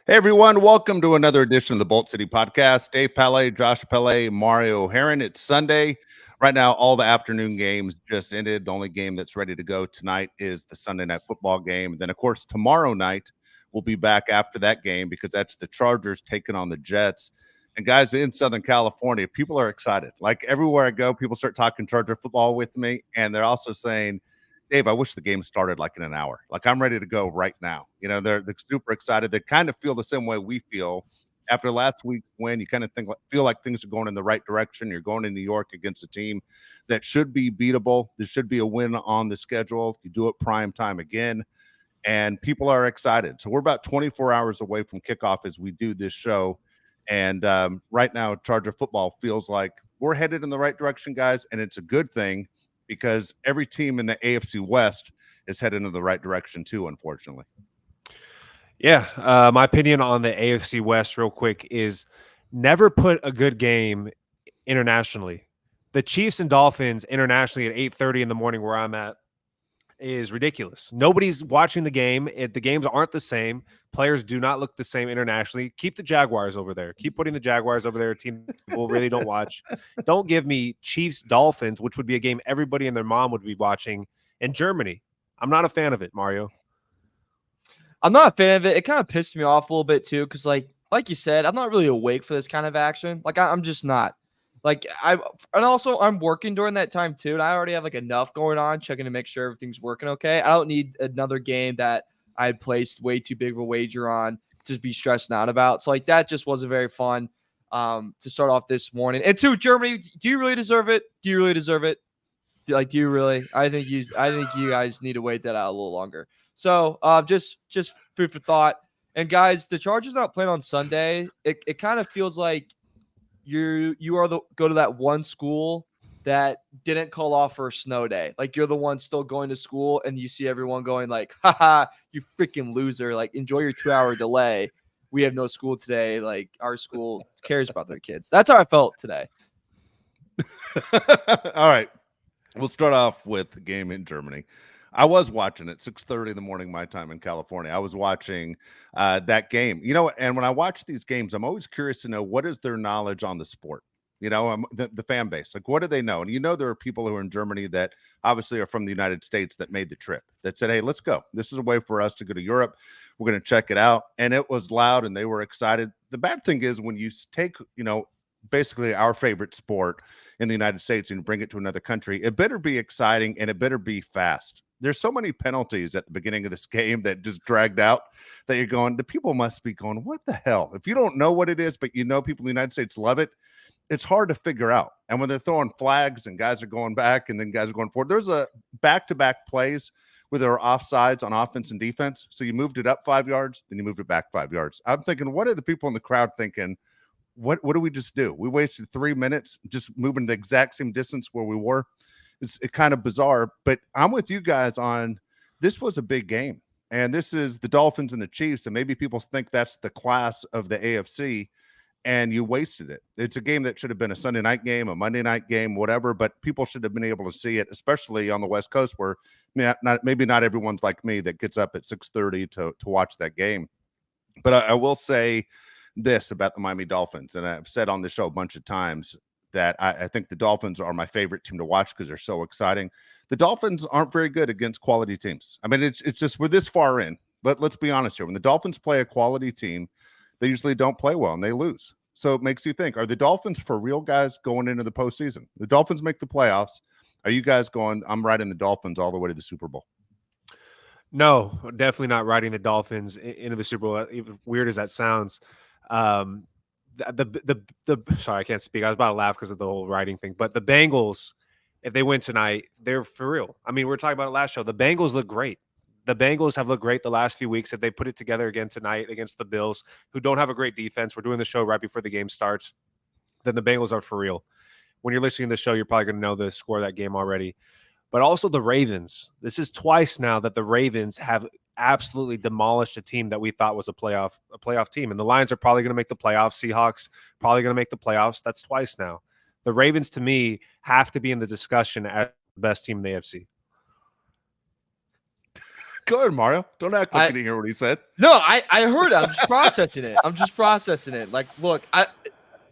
Hey everyone, welcome to another edition of the Bolt City Podcast. Dave Pele, Josh Pele, Mario Heron. It's Sunday. Right now, all the afternoon games just ended. The only game that's ready to go tonight is the Sunday night football game. Then, of course, tomorrow night we'll be back after that game because that's the Chargers taking on the Jets. And guys, in Southern California, people are excited. Like everywhere I go, people start talking Charger football with me, and they're also saying, Dave, I wish the game started like in an hour. Like I'm ready to go right now. They're super excited. They kind of feel the same way we feel after last week's win. You kind of feel like things are going in the right direction. You're going to New York against a team that should be beatable. There should be a win on the schedule. You do it prime time again, and people are excited. So we're about 24 hours away from kickoff as we do this show. And right now, Charger football feels like we're headed in the right direction, guys, and it's a good thing because every team in the AFC West is headed in the right direction too, unfortunately. Yeah, my opinion on the AFC West real quick is never put a good game internationally. The Chiefs and Dolphins internationally at 8:30 in the morning where I'm at is ridiculous. Nobody's watching the game. The games aren't the same. Players do not look the same internationally. Keep the Jaguars over there. Keep putting the Jaguars over there, a team people really don't watch. Don't give me Chiefs Dolphins, which would be a game everybody and their mom would be watching in Germany. I'm not a fan of it, Mario. I'm not a fan of it. It kind of pissed me off a little bit too, because like you said, I'm not really awake for this kind of action. I'm just not. I'm working during that time too, and I already have enough going on, checking to make sure everything's working okay. I don't need another game that I had placed way too big of a wager on to be stressing out about. So that just wasn't very fun to start off this morning. And two, Germany, do you really deserve it? Do you really deserve it? Do you really? I think you guys need to wait that out a little longer. So just food for thought. And guys, the Chargers not playing on Sunday. It kind of feels like you go to that one school that didn't call off for a snow day. Like you're the one still going to school, and you see everyone going like, "Haha, you freaking loser! Like enjoy your 2-hour delay. We have no school today. Like our school cares about their kids." That's how I felt today. All right. We'll start off with the game in Germany. I was watching it 6:30 in the morning, my time in California. I was watching that game. And when I watch these games, I'm always curious to know what is their knowledge on the sport. The fan base. Like, what do they know? And there are people who are in Germany that obviously are from the United States that made the trip. That said, "Hey, let's go. This is a way for us to go to Europe. We're going to check it out." And it was loud, and they were excited. The bad thing is when you take, basically our favorite sport in the United States and bring it to another country, it better be exciting and it better be fast. There's so many penalties at the beginning of this game that just dragged out that you're going, the people must be going, what the hell? If you don't know what it is, but people in the United States love it, it's hard to figure out. And when they're throwing flags and guys are going back and then guys are going forward, there's a back-to-back plays where there are offsides on offense and defense. So you moved it up 5 yards, then you moved it back 5 yards. I'm thinking, what are the people in the crowd thinking? What do we just do? We wasted 3 minutes just moving the exact same distance where we were. It's kind of bizarre, but I'm with you guys on this was a big game. And this is the Dolphins and the Chiefs. And maybe people think that's the class of the AFC, and you wasted it. It's a game that should have been a Sunday night game, a Monday night game, whatever, but people should have been able to see it, especially on the West Coast where maybe not everyone's like me that gets up at 6:30 to watch that game. But I will say this about the Miami Dolphins, and I've said on the show a bunch of times that I think the Dolphins are my favorite team to watch because they're so exciting. The Dolphins aren't very good against quality teams. I mean, it's just we're this far in. Let's be honest here. When the Dolphins play a quality team, they usually don't play well and they lose. So it makes you think, are the Dolphins for real guys going into the postseason? The Dolphins make the playoffs. Are you guys going, I'm riding the Dolphins all the way to the Super Bowl? No, definitely not riding the Dolphins into the Super Bowl. Even weird as that sounds. Sorry, I can't speak. I was about to laugh because of the whole writing thing. But the Bengals, if they win tonight, they're for real. I mean, we were talking about it last show. The Bengals look great. The Bengals have looked great the last few weeks. If they put it together again tonight against the Bills, who don't have a great defense, we're doing the show right before the game starts, then the Bengals are for real. When you're listening to the show, you're probably going to know the score of that game already. But also the Ravens. This is twice now that the Ravens have absolutely demolished a team that we thought was a playoff team. And the Lions are probably going to make the playoffs. Seahawks probably going to make the playoffs. That's twice now. The Ravens, to me, have to be in the discussion as the best team in the AFC. Go ahead, Mario. Don't act like you didn't hear what he said. No, I heard it. I'm just processing it. Like, look,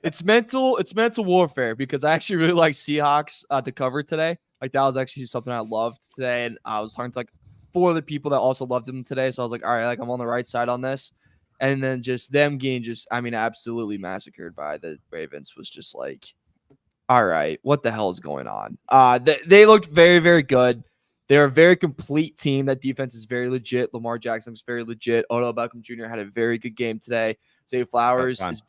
it's mental warfare because I actually really like Seahawks to cover today. Like, that was actually something I loved today, and I was talking to like 4 of the people that also loved them today. So I was like, all right, like I'm on the right side on this. And then just them getting absolutely massacred by the Ravens was just like, all right, what the hell is going on? They looked very, very good. They're a very complete team. That defense is very legit. Lamar Jackson's very legit. Odell Beckham Jr. had a very good game today. Zay Flowers is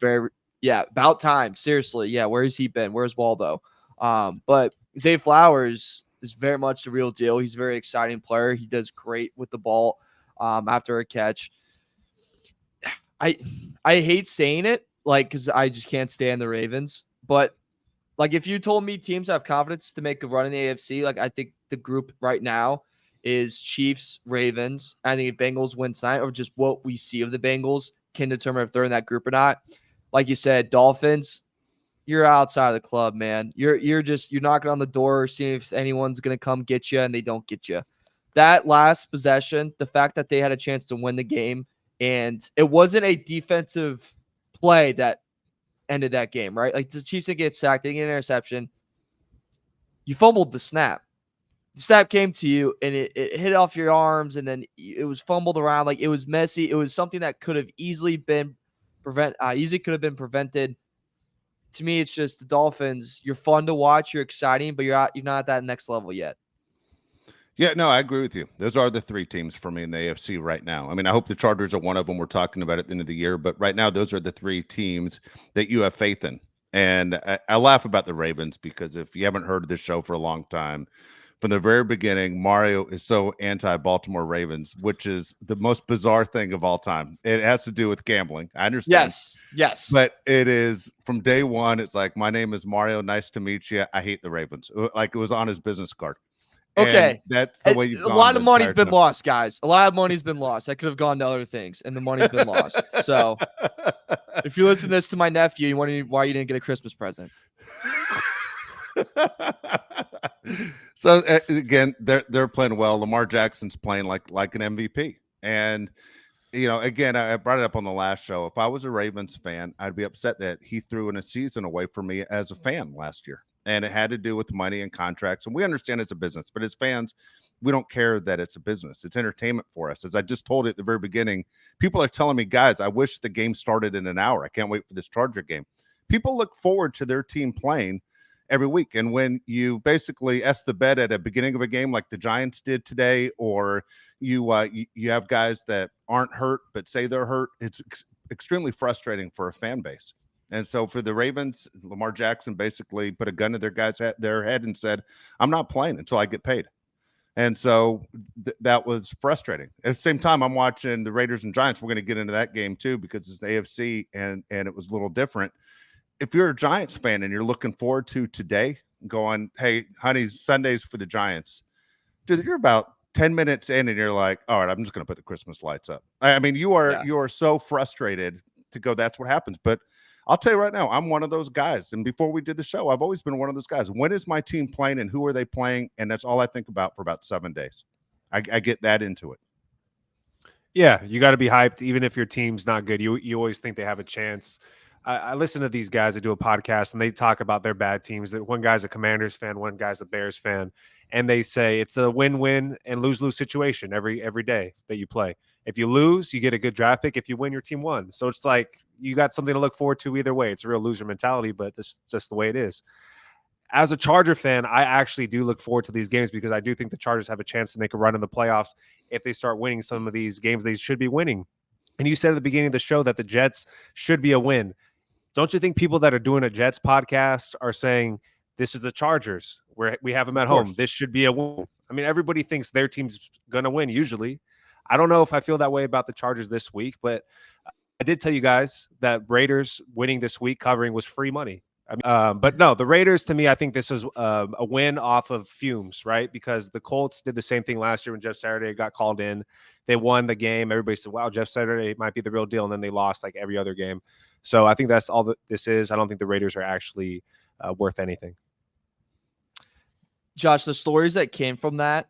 about time. Seriously. Yeah, where has he been? Where's Waldo? But Zay Flowers is very much the real deal. He's a very exciting player. He does great with the ball after a catch. I hate saying it, like, because I just can't stand the Ravens. But, like, if you told me teams have confidence to make a run in the AFC, like, I think the group right now is Chiefs, Ravens. I think if Bengals win tonight, or just what we see of the Bengals can determine if they're in that group or not. Like you said, Dolphins, you're outside of the club, man. You're knocking on the door, seeing if anyone's gonna come get you, and they don't get you. That last possession, the fact that they had a chance to win the game, and it wasn't a defensive play that ended that game, right? Like, the Chiefs didn't get sacked, they didn't get an interception. You fumbled the snap. The snap came to you, and it hit off your arms, and then it was fumbled around. Like, it was messy. It was something that could have easily been prevented. To me, it's just the Dolphins. You're fun to watch. You're exciting, but you're not at that next level yet. Yeah, no, I agree with you. Those are the 3 teams for me in the AFC right now. I mean, I hope the Chargers are one of them. We're talking about at the end of the year, but right now, those are the 3 teams that you have faith in. And I laugh about the Ravens because if you haven't heard this show for a long time, from the very beginning, Mario is so anti-Baltimore Ravens, which is the most bizarre thing of all time. It has to do with gambling. I understand. Yes. But it is from day one. It's like, my name is Mario. Nice to meet you. I hate the Ravens. Like, it was on his business card. Okay. And that's the way you've gone. A lot of money's been lost, guys. A lot of money's been lost. I could have gone to other things, and the money's been lost. So if you listen to this to my nephew, you wondering why you didn't get a Christmas present. So again, they're playing well. Lamar Jackson's playing like an MVP. And again, I brought it up on the last show. If I was a Ravens fan, I'd be upset that he threw in a season away from me as a fan last year. And it had to do with money and contracts. And we understand it's a business, but as fans, we don't care that it's a business. It's entertainment for us. As I just told you at the very beginning, people are telling me, guys, I wish the game started in an hour. I can't wait for this Charger game. People look forward to their team playing every week. And when you basically S the bet at a beginning of a game like the Giants did today, or you have guys that aren't hurt but say they're hurt, it's extremely frustrating for a fan base. And so for the Ravens, Lamar Jackson basically put a gun to their head and said, I'm not playing until I get paid. And so that was frustrating. At the same time, I'm watching the Raiders and Giants. We're going to get into that game too, because it's the AFC and it was a little different. If you're a Giants fan and you're looking forward to today, going, hey, honey, Sunday's for the Giants. Dude, you're about 10 minutes in and you're like, all right, I'm just going to put the Christmas lights up. I mean, you are so frustrated to go, that's what happens. But I'll tell you right now, I'm one of those guys. And before we did the show, I've always been one of those guys. When is my team playing and who are they playing? And that's all I think about for about 7 days. I get that into it. Yeah, you got to be hyped. Even if your team's not good, you always think they have a chance. I listen to these guys that do a podcast, and they talk about their bad teams. That one guy's a Commanders fan, one guy's a Bears fan, and they say it's a win-win and lose-lose situation every day that you play. If you lose, you get a good draft pick. If you win, your team won. So it's like you got something to look forward to either way. It's a real loser mentality, but it's just the way it is. As a Charger fan, I actually do look forward to these games because I do think the Chargers have a chance to make a run in the playoffs if they start winning some of these games they should be winning. And you said at the beginning of the show that the Jets should be a win. Don't you think people that are doing a Jets podcast are saying, this is the Chargers, where we have them at home, this should be a win? I mean, everybody thinks their team's going to win usually. I don't know if I feel that way about the Chargers this week, but I did tell you guys that Raiders winning this week covering was free money. I mean, but no, the Raiders, to me, I think this is a win off of fumes, right? Because the Colts did the same thing last year when Jeff Saturday got called in. They won the game. Everybody said, wow, Jeff Saturday might be the real deal. And then they lost like every other game. So I think that's all that this is. I don't think the Raiders are actually worth anything. Josh, the stories that came from that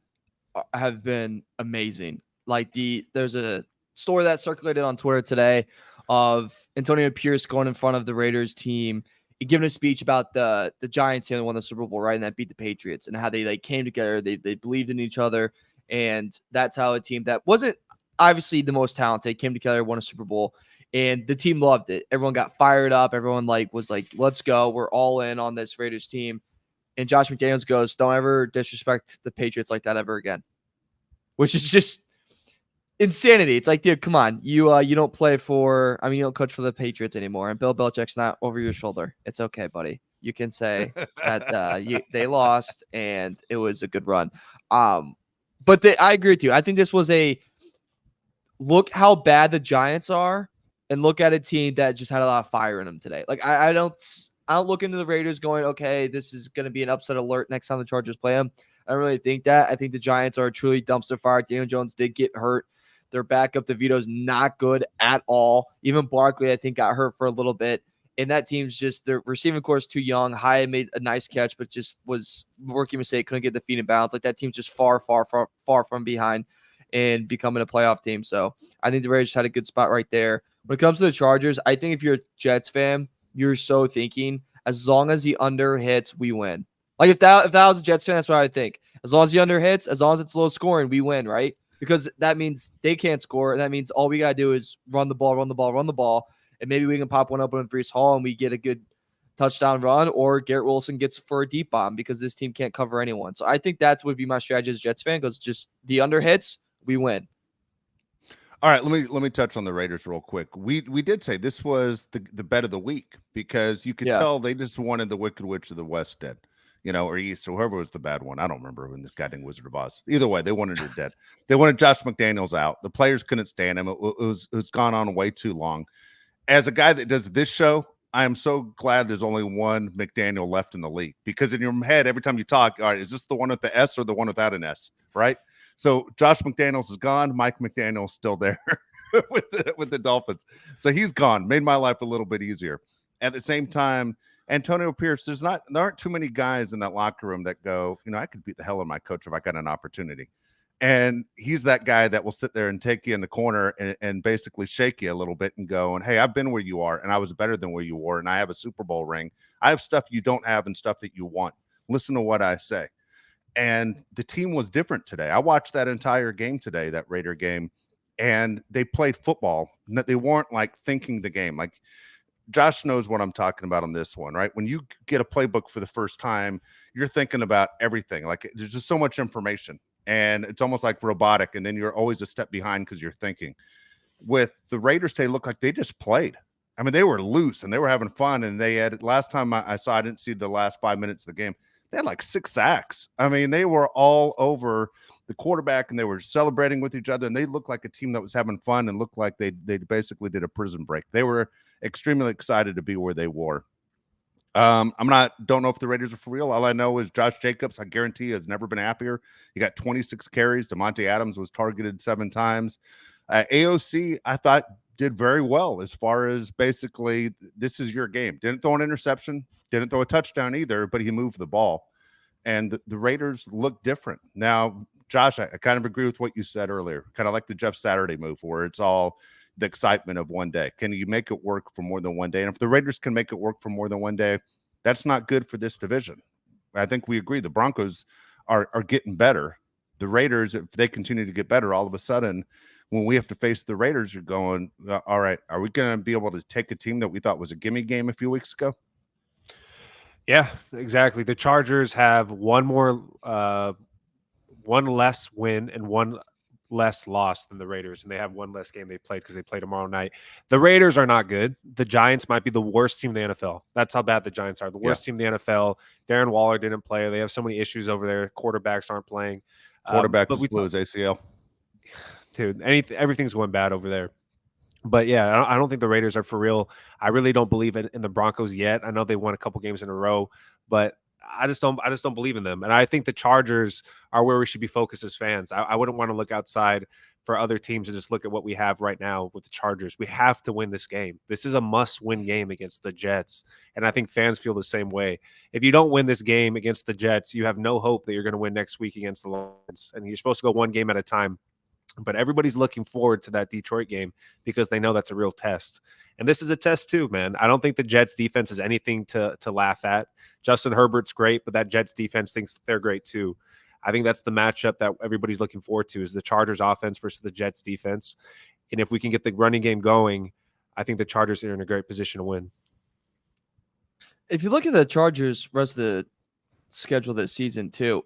have been amazing. Like there's a story that circulated on Twitter today of Antonio Pierce going in front of the Raiders team, giving a speech about the Giants team that won the Super Bowl, right? And that beat the Patriots, and how they came together, they believed in each other, and that's how a team that wasn't obviously the most talented came together, won a Super Bowl, and the team loved it. Everyone got fired up. Everyone was like, let's go. We're all in on this Raiders team. And Josh McDaniels goes, don't ever disrespect the Patriots like that ever again, which is just insanity. It's like, dude, come on. You don't play for, I mean, you don't coach for the Patriots anymore. And Bill Belichick's not over your shoulder. It's okay, buddy. You can say that they lost and it was a good run. But I agree with you. I think this was a look how bad the Giants are and look at a team that just had a lot of fire in them today. Like, I don't look into the Raiders going, okay, this is going to be an upset alert next time the Chargers play them. I don't really think that. I think the Giants are truly dumpster fire. Daniel Jones did get hurt. Their backup, DeVito's not good at all. Even Barkley, I think, got hurt for a little bit. And that team's just, their receiving core is too young. Hyatt made a nice catch, but just was rookie mistake, couldn't get the feet in bounds. Like, that team's just far from behind and becoming a playoff team. So I think the Raiders had a good spot right there. When it comes to the Chargers, I think if you're a Jets fan, you're so thinking, as long as the under hits, we win. Like, if that was a Jets fan, that's what I would think. As long as the under hits, as long as it's low scoring, we win, right? Because that means they can't score. And that means all we got to do is run the ball. And maybe we can pop one up with Breece Hall and we get a good touchdown run, or Garrett Wilson gets for a deep bomb because this team can't cover anyone. So I think that would be my strategy as a Jets fan, because just the under hits, we win. All right, let me touch on the Raiders real quick. We did say this was the bet of the week, because you could tell they just wanted the Wicked Witch of the West dead, or East, or whoever was the bad one. I don't remember when this guy named Wizard of Oz. Either way, they wanted her dead. They wanted Josh McDaniels out. The players couldn't stand him. It was gone on way too long. As a guy that does this show, I am so glad there's only one McDaniel left in the league, because in your head, every time you talk, all right, is this the one with the S or the one without an S, right? So Josh McDaniels is gone. Mike McDaniel's still there with the Dolphins. So he's gone. Made my life a little bit easier. At the same time, Antonio Pierce, there aren't too many guys in that locker room that go, I could beat the hell out of my coach if I got an opportunity. And he's that guy that will sit there and take you in the corner and basically shake you a little bit and go, and hey, I've been where you are, and I was better than where you were, and I have a Super Bowl ring. I have stuff you don't have and stuff that you want. Listen to what I say. And the team was different today. I watched that entire game today, that Raider game, and they played football. They weren't like thinking the game. Like, Josh knows what I'm talking about on this one, right? When you get a playbook for the first time, you're thinking about everything. Like, there's just so much information, and it's almost like robotic. And then you're always a step behind because you're thinking. With the Raiders, they look like they just played. I mean, they were loose and they were having fun. And they had, last time I saw, I didn't see the last 5 minutes of the game, they had like 6 sacks. I mean, they were all over the quarterback and they were celebrating with each other. And they looked like a team that was having fun and looked like they basically did a prison break. They were extremely excited to be where they were. Don't know if the Raiders are for real. All I know is Josh Jacobs, I guarantee, has never been happier. He got 26 carries. Devontae Adams was targeted 7 times. AOC, I thought, did very well as far as basically, this is your game. Didn't throw an interception. Didn't throw a touchdown either, but he moved the ball. And the Raiders look different. Now, Josh, I kind of agree with what you said earlier. Kind of like the Jeff Saturday move, where it's all the excitement of one day. Can you make it work for more than one day? And if the Raiders can make it work for more than one day, that's not good for this division. I think we agree. The Broncos are getting better. The Raiders, if they continue to get better, all of a sudden, when we have to face the Raiders, you're going, all right, are we going to be able to take a team that we thought was a gimme game a few weeks ago? Yeah, exactly. The Chargers have one less win and one less loss than the Raiders, and they have one less game they played because they play tomorrow night. The Raiders are not good. The Giants might be the worst team in the NFL. That's how bad the Giants are. The worst team in the NFL. Darren Waller didn't play. They have so many issues over there. Quarterbacks aren't playing. Quarterback just blew his ACL. Dude, everything's going bad over there. But yeah, I don't think the Raiders are for real. I really don't believe in the Broncos yet. I know they won a couple games in a row, but I just don't believe in them. And I think the Chargers are where we should be focused as fans. I wouldn't want to look outside for other teams and just look at what we have right now with the Chargers. We have to win this game. This is a must-win game against the Jets, and I think fans feel the same way. If you don't win this game against the Jets, you have no hope that you're going to win next week against the Lions, and you're supposed to go one game at a time. But everybody's looking forward to that Detroit game because they know that's a real test. And this is a test too, man. I don't think the Jets defense is anything to laugh at. Justin Herbert's great, but that Jets defense thinks they're great too. I think that's the matchup that everybody's looking forward to, is the Chargers offense versus the Jets defense. And if we can get the running game going, I think the Chargers are in a great position to win. If you look at the Chargers rest of the schedule this season too,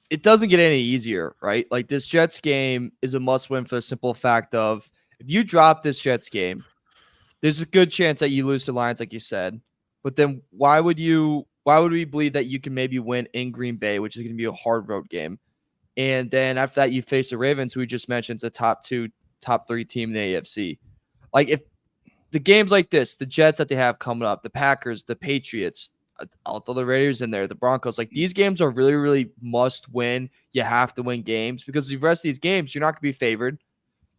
it doesn't get any easier, right? Like, this Jets game is a must win for the simple fact of, if you drop this Jets game, there's a good chance that you lose to Lions, like you said. But then why would we believe that you can maybe win in Green Bay, which is going to be a hard road game? And then after that, you face the Ravens, who we just mentioned is a top 2, top 3 team in the AFC. Like, if the games like this, the Jets that they have coming up, the Packers, the Patriots, I'll throw the Raiders in there, the Broncos, like, these games are really, really must win. You have to win games, because the rest of these games, you're not going to be favored.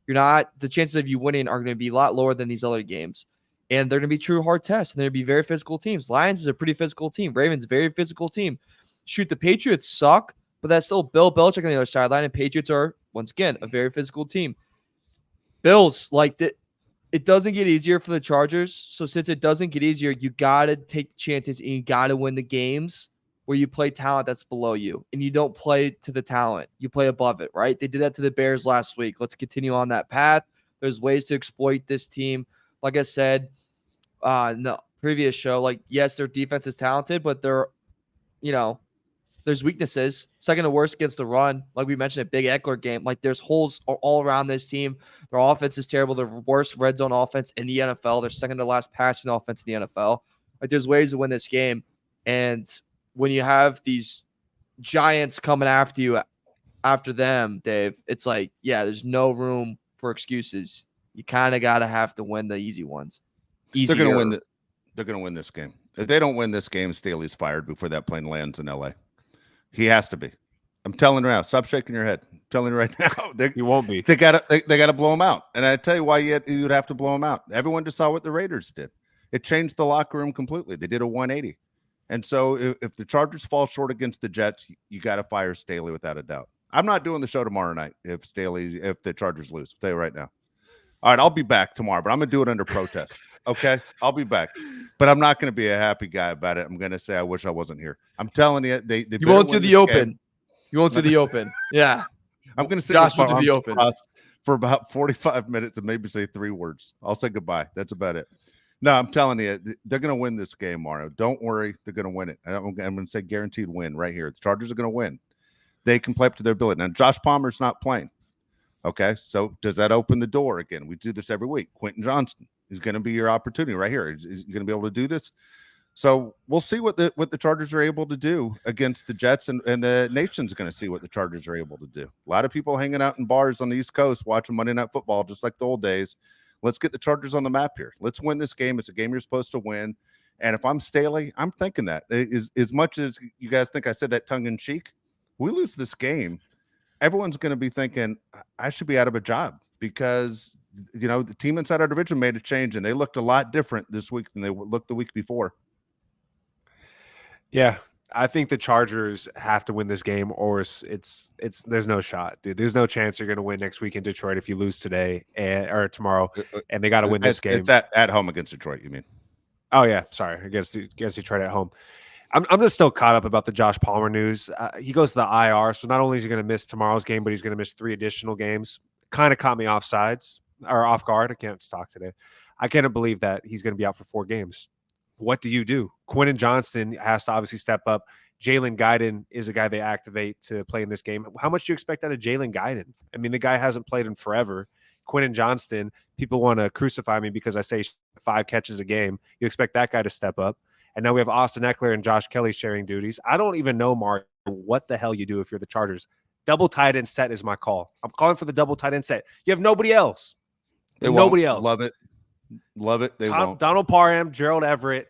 The chances of you winning are going to be a lot lower than these other games. And they're going to be true hard tests, and they're going to be very physical teams. Lions is a pretty physical team. Ravens, very physical team. Shoot, the Patriots suck, but that's still Bill Belichick on the other sideline, and Patriots are, once again, a very physical team. Bills, like, it doesn't get easier for the Chargers. So since it doesn't get easier, you got to take chances, and you got to win the games where you play talent that's below you, and you don't play to the talent. You play above it, right? They did that to the Bears last week. Let's continue on that path. There's ways to exploit this team. Like I said, no previous show, like, yes, their defense is talented, but there's weaknesses. Second to worst against the run. Like we mentioned, a big Eckler game. Like, there's holes all around this team. Their offense is terrible. Their worst red zone offense in the NFL. Their second to last passing offense in the NFL. Like, there's ways to win this game. And when you have these giants coming after you, after them, Dave, it's like, yeah, there's no room for excuses. You kind of have to win the easy ones. They're going to win. They're going to win this game. If they don't win this game, Staley's fired before that plane lands in LA. He has to be. I'm telling you now. Stop shaking your head. I'm telling you right now. He won't be. They got to blow him out. And I tell you why you'd have to blow him out. Everyone just saw what the Raiders did. It changed the locker room completely. They did a 180. And so if the Chargers fall short against the Jets, you got to fire Staley without a doubt. I'm not doing the show tomorrow night if the Chargers lose. I'll tell you right now. All right, I'll be back tomorrow, but I'm going to do it under protest. Okay? I'll be back. But I'm not going to be a happy guy about it. I'm going to say I wish I wasn't here. I'm telling you, they you won't do the open. Game. You won't do the open. Yeah. I'm going to say Josh will do the open for about 45 minutes and maybe say 3 words. I'll say goodbye. That's about it. No, I'm telling you, they're going to win this game, Mario. Don't worry. They're going to win it. I'm going to say guaranteed win right here. The Chargers are going to win. They can play up to their ability. Now, Josh Palmer's not playing. Okay, so does that open the door again? We do this every week. Quentin Johnston is going to be your opportunity right here. Is going to be able to do this? So we'll see what the Chargers are able to do against the Jets, and the nation's going to see what the Chargers are able to do. A lot of people hanging out in bars on the East Coast watching Monday Night Football, just like the old days. Let's get the Chargers on the map here. Let's win this game. It's a game you're supposed to win. And if I'm Staley, I'm thinking that. As much as you guys think I said that tongue-in-cheek, we lose this game, everyone's going to be thinking, I should be out of a job, because, the team inside our division made a change, and they looked a lot different this week than they looked the week before. Yeah, I think the Chargers have to win this game, or it's there's no shot, dude. There's no chance you're going to win next week in Detroit if you lose today or tomorrow, and they got to win this game. It's at home against Detroit, you mean? Oh yeah, sorry, against Detroit at home. I'm just still caught up about the Josh Palmer news. He goes to the IR, so not only is he going to miss tomorrow's game, but he's going to miss 3 additional games. Kind of caught me off guard. I can't talk today. I can't believe that he's going to be out for 4 games. What do you do? Quentin Johnston has to obviously step up. Jalen Guyton is the guy they activate to play in this game. How much do you expect out of Jalen Guyton? I mean, the guy hasn't played in forever. Quentin Johnston, people want to crucify me because I say 5 catches a game. You expect that guy to step up. And now we have Austin Eckler and Josh Kelly sharing duties. I don't even know, Mark, what the hell you do if you're the Chargers. Double tight end set is my call. I'm calling for the double tight end set. You have nobody else. Nobody else. Love it. They won't. Donald Parham, Gerald Everett,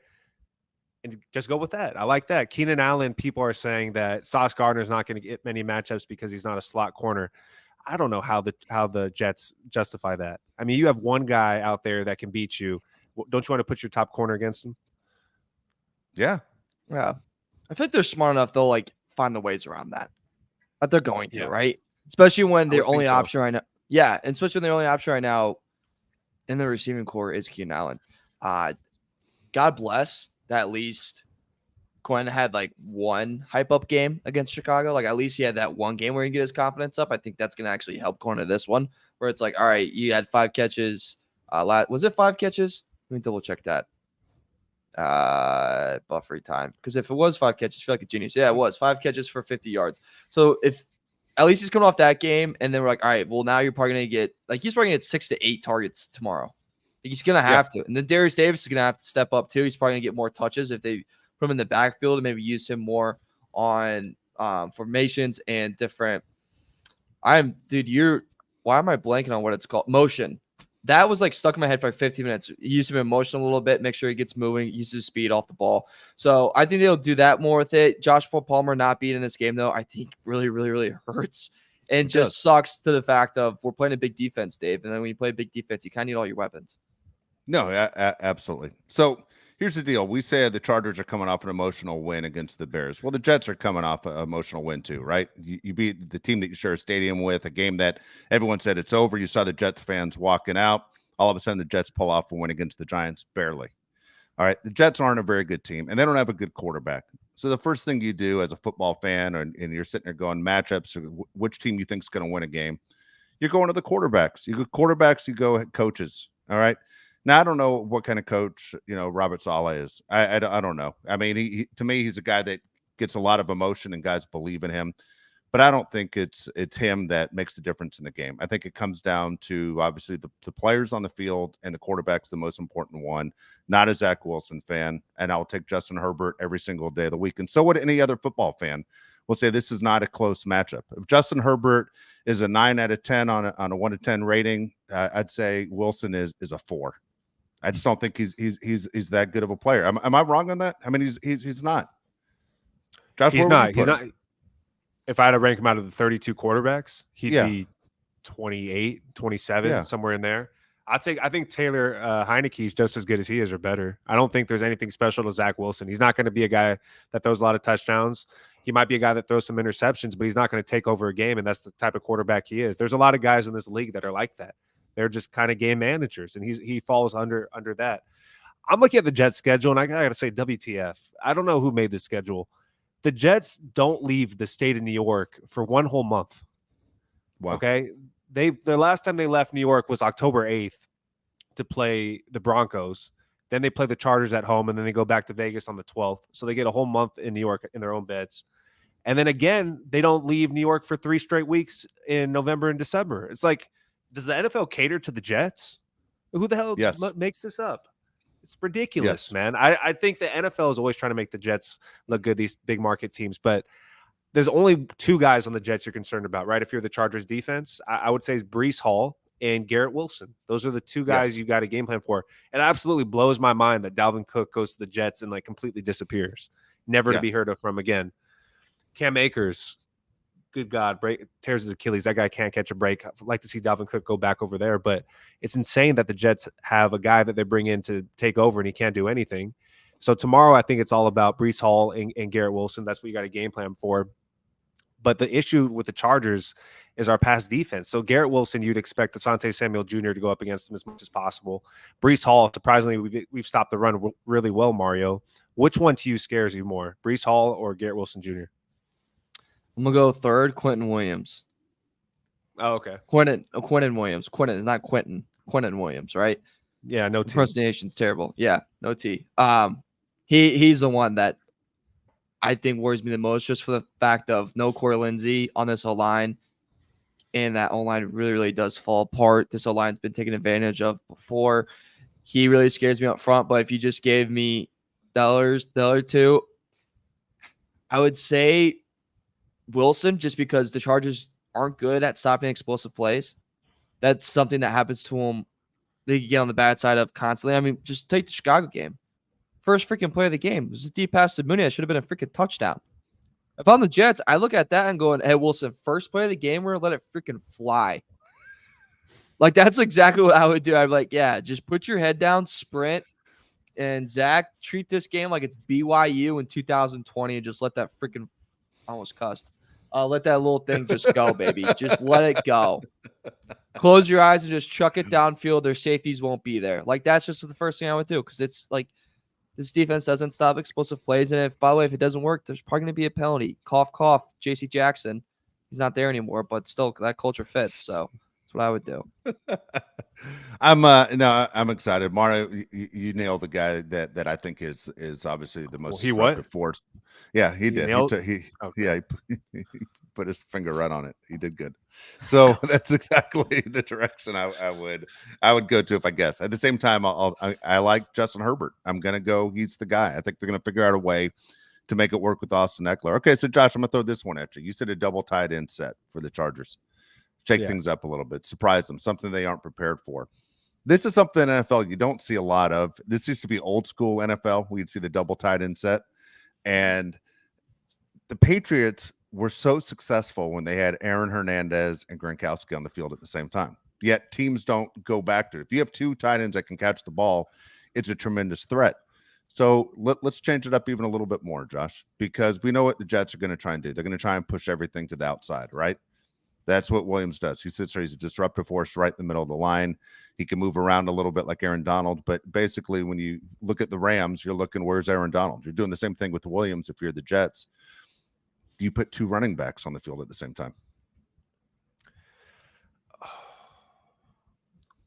and just go with that. I like that. Keenan Allen, people are saying that Sauce Gardner is not going to get many matchups because he's not a slot corner. I don't know how the Jets justify that. I mean, you have one guy out there that can beat you. Don't you want to put your top corner against him? Yeah. I think they're smart enough. They'll find the ways around that. But they're going to, right? especially when I their would think only so. option right now. Yeah, and especially when their only option right now in the receiving core is Keenan Allen. God bless that at least Quinn had like one hype up game against Chicago. Like at least he had that one game where he can get his confidence up. I think that's going to actually help going to this one where it's like, all right, you had 5 catches. Was it 5 catches? Let me double check that. Buffery time. Because if it was 5 catches, I feel like a genius. Yeah, it was 5 catches for 50 yards. So if at least he's coming off that game, and then we're like, all right, well now you're probably going to get he's probably going to get 6 to 8 targets tomorrow. He's going to have to. And then Darius Davis is going to have to step up too. He's probably going to get more touches if they put him in the backfield and maybe use him more on formations and different. Why am I blanking on what it's called? Motion. That was like stuck in my head for like 15 minutes. He used to be emotional a little bit, make sure he gets moving, uses his speed off the ball. So I think they'll do that more with it. Josh Palmer not being in this game, though, I think really, really, really hurts. And just sucks to the fact of we're playing a big defense, Dave. And then when you play a big defense, you kind of need all your weapons. No, absolutely. So here's the deal. We say the Chargers are coming off an emotional win against the Bears. Well, the Jets are coming off an emotional win too, right? You beat the team that you share a stadium with, a game that everyone said it's over. You saw the Jets fans walking out. All of a sudden, the Jets pull off a win against the Giants, barely. All right, the Jets aren't a very good team, and they don't have a good quarterback. So the first thing you do as a football fan, and you're sitting there going matchups, which team you think is going to win a game, you're going to the quarterbacks. You go quarterbacks, you go coaches. All right. Now, I don't know what kind of coach, Robert Saleh is. I don't know. I mean, he to me, he's a guy that gets a lot of emotion and guys believe in him. But I don't think it's him that makes the difference in the game. I think it comes down to, obviously, the players on the field, and the quarterback's the most important one. Not a Zach Wilson fan. And I'll take Justin Herbert every single day of the week. And so would any other football fan. We'll say this is not a close matchup. If Justin Herbert is a 9 out of 10 on a 1 to 10 rating, I'd say Wilson is a 4. I just don't think he's that good of a player. Am I wrong on that? I mean, he's not. Josh, he's not. If I had to rank him out of the 32 quarterbacks, he'd be 28, 27, somewhere in there. I think Taylor Heinicke is just as good as he is, or better. I don't think there's anything special to Zach Wilson. He's not going to be a guy that throws a lot of touchdowns. He might be a guy that throws some interceptions, but he's not going to take over a game, and that's the type of quarterback he is. There's a lot of guys in this league that are like that. They're just kind of game managers, and he falls under that. I'm looking at the Jets schedule, and I got to say, WTF. I don't know who made this schedule. The Jets don't leave the state of New York for one whole month. Wow. Okay? Their last time they left New York was October 8th to play the Broncos. Then they play the Chargers at home, and then they go back to Vegas on the 12th. So they get a whole month in New York in their own beds. And then again, they don't leave New York for 3 straight weeks in November and December. It's like, does the NFL cater to the Jets? Who the hell makes this up? It's ridiculous, man. I think the NFL is always trying to make the Jets look good, these big market teams. But there's only 2 guys on the Jets you're concerned about, right? If you're the Chargers defense, I would say it's Breece Hall and Garrett Wilson. Those are the 2 guys you got a game plan for. It absolutely blows my mind that Dalvin Cook goes to the Jets and like completely disappears, never to be heard of from again. Cam Akers, good God, tears his Achilles. That guy can't catch a break. I'd like to see Dalvin Cook go back over there, but it's insane that the Jets have a guy that they bring in to take over and he can't do anything. So tomorrow, I think it's all about Breece Hall and Garrett Wilson. That's what you got a game plan for. But the issue with the Chargers is our pass defense. So Garrett Wilson, you'd expect Asante Samuel Jr. to go up against him as much as possible. Breece Hall, surprisingly, we've stopped the run really well, Mario. Which one to you scares you more, Breece Hall or Garrett Wilson Jr.? I'm going to go third, Quentin Williams. Oh, okay. Quentin Williams. Not Quentin. Quentin Williams, right? Yeah, no T. Pronunciation's terrible. Yeah, no T. He's the one that I think worries me the most, just for the fact of no Corey Lindsey on this O-line. And that O-line really, really does fall apart. This O-line's been taken advantage of before. He really scares me up front. But if you just gave me the other 2, I would say Wilson, just because the Chargers aren't good at stopping explosive plays. That's something that happens to them. They get on the bad side of constantly. I mean, just take the Chicago game. First freaking play of the game. It was a deep pass to Mooney. That should have been a freaking touchdown. If I'm the Jets, I look at that and going, hey, Wilson, first play of the game, we're going to let it freaking fly. Like, that's exactly what I would do. I'd be like, yeah, just put your head down, sprint, and Zach, treat this game like it's BYU in 2020 and just let that freaking, almost cussed. Let that little thing just go, baby. Just let it go. Close your eyes and just chuck it downfield. Their safeties won't be there. Like, that's just the first thing I would do, because it's like this defense doesn't stop explosive plays. And if, by the way, if it doesn't work, there's probably going to be a penalty. Cough, cough. J.C. Jackson. He's not there anymore, but still, that culture fits. So that's what I would do. I'm excited. Mario, you nailed the guy that I think is obviously the most disruptive force. Yeah, he did. He put his finger right on it. He did good. So that's exactly the direction I would go to if I guess. At the same time, I like Justin Herbert. I'm gonna go. He's the guy. I think they're gonna figure out a way to make it work with Austin Eckler. Okay, so Josh, I'm gonna throw this one at you. You said a double tight end set for the Chargers. Shake things up a little bit, surprise them, something they aren't prepared for. This is something in NFL you don't see a lot of. This used to be old school NFL. We'd see the double tight end set. And the Patriots were so successful when they had Aaron Hernandez and Gronkowski on the field at the same time. Yet teams don't go back to it. If you have two tight ends that can catch the ball, it's a tremendous threat. So let's change it up even a little bit more, Josh, because we know what the Jets are going to try and do. They're going to try and push everything to the outside, right? That's what Williams does. He sits there. He's a disruptive force right in the middle of the line. He can move around a little bit like Aaron Donald. But basically, when you look at the Rams, you're looking, where's Aaron Donald? You're doing the same thing with Williams if you're the Jets. Do you put two running backs on the field at the same time?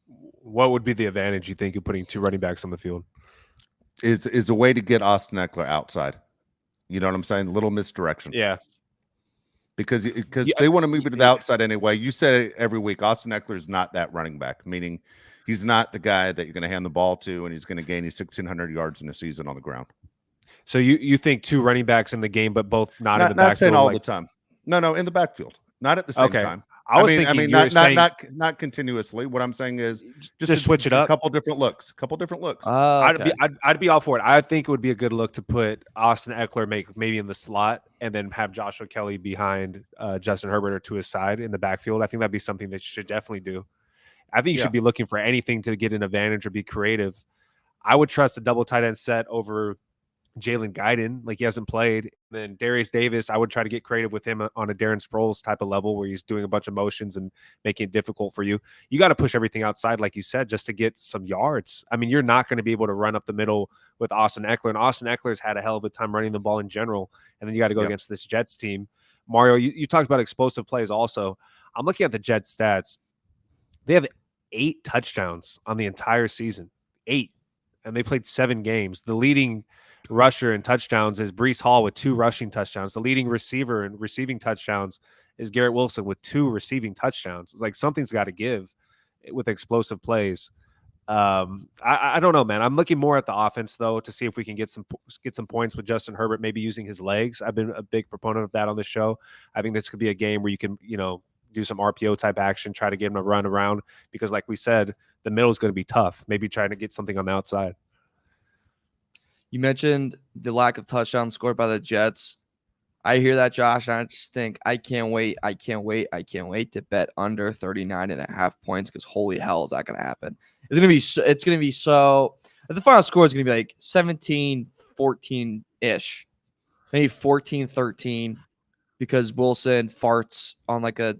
What would be the advantage, you think, of putting two running backs on the field? Is a way to get Austin Eckler outside. You know what I'm saying? A little misdirection. Yeah. Because they want to move it to the outside anyway. You said it every week. Austin Eckler is not that running back, meaning he's not the guy that you're going to hand the ball to and he's going to gain you 1,600 yards in a season on the ground. So you think two running backs in the game, but both not in the backfield? Not saying all the time. No, in the backfield. Not at the same time. I mean, not continuously. What I'm saying is just switch it up. A couple different looks. Okay. I'd be all for it. I think it would be a good look to put Austin Eckler maybe in the slot and then have Joshua Kelly behind Justin Herbert or to his side in the backfield. I think that'd be something that you should definitely do. I think you should be looking for anything to get an advantage or be creative. I would trust a double tight end set over Jalen Guyton, like he hasn't played. Then Darius Davis, I would try to get creative with him on a Darren Sproles type of level where he's doing a bunch of motions and making it difficult for you. You got to push everything outside, like you said, just to get some yards. I mean, you're not going to be able to run up the middle with Austin Eckler, and Austin Eckler's had a hell of a time running the ball in general. And then you got to go against this Jets team. Mario, you talked about explosive plays also. I'm looking at the Jets stats. They have 8 touchdowns on the entire season. 8. And they played 7 games. The leading rusher in touchdowns is Breece Hall with 2 rushing touchdowns. The leading receiver in receiving touchdowns is Garrett Wilson with 2 receiving touchdowns. It's like something's got to give with explosive plays. I don't know, man. I'm looking more at the offense though to see if we can get some points with Justin Herbert, maybe using his legs. I've been a big proponent of that on the show. I think this could be a game where you can, do some RPO type action, try to get him to run around because, like we said, the middle is going to be tough. Maybe trying to get something on the outside. You mentioned the lack of touchdowns scored by the Jets. I hear that, Josh, and I just think I can't wait to bet under 39.5 points because holy hell is that going to happen. It's going to be so the final score is going to be like 17-14-ish, maybe 14-13 because Wilson farts on like a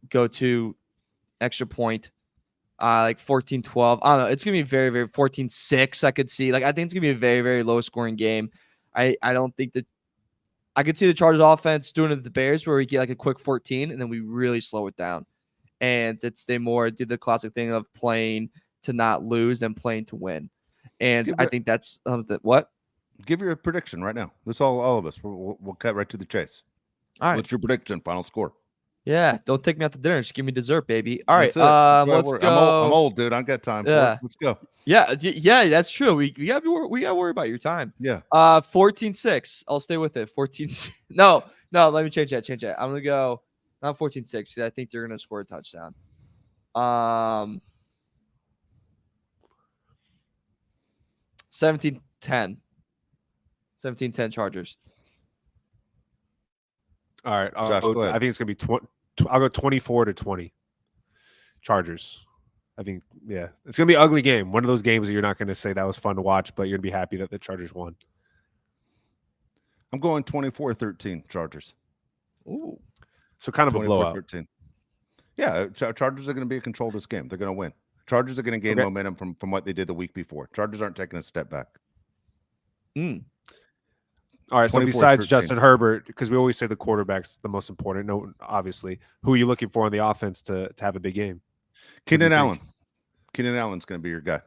go-to extra point. Like 14-12. I don't know. It's going to be very, very 14-6. I could see. I think it's going to be a very, very low scoring game. I don't think that I could see the Chargers offense doing it with the Bears where we get like a quick 14 and then we really slow it down. And they more do the classic thing of playing to not lose and playing to win. And I think that's what? Give your prediction right now. That's all of us. We'll cut right to the chase. All right. What's your prediction? Final score. Yeah, don't take me out to dinner. Just give me dessert, baby. All right, let's go. I'm old, dude. I got time. Yeah, let's go. Yeah, that's true. We gotta worry about your time. Yeah. 14-6. I'll stay with it. 14. No. Let me change that. I'm gonna go not 14-6. I think they're gonna score a touchdown. 17-10. 17-10 Chargers. All right. Josh, go ahead. I think it's going to be I'll go 24-20 Chargers. I think, yeah. It's going to be an ugly game. One of those games that you're not going to say that was fun to watch, but you're going to be happy that the Chargers won. I'm going 24-13 Chargers. Ooh. So kind of a blowout. 24-13. Yeah, Chargers are going to be in control of this game. They're going to win. Chargers are going to gain momentum from what they did the week before. Chargers aren't taking a step back. All right, so besides 24-13. Justin Herbert, because we always say the quarterback's the most important, no, obviously, who are you looking for on the offense to have a big game? Keenan Allen. Keenan Allen's going to be your guy.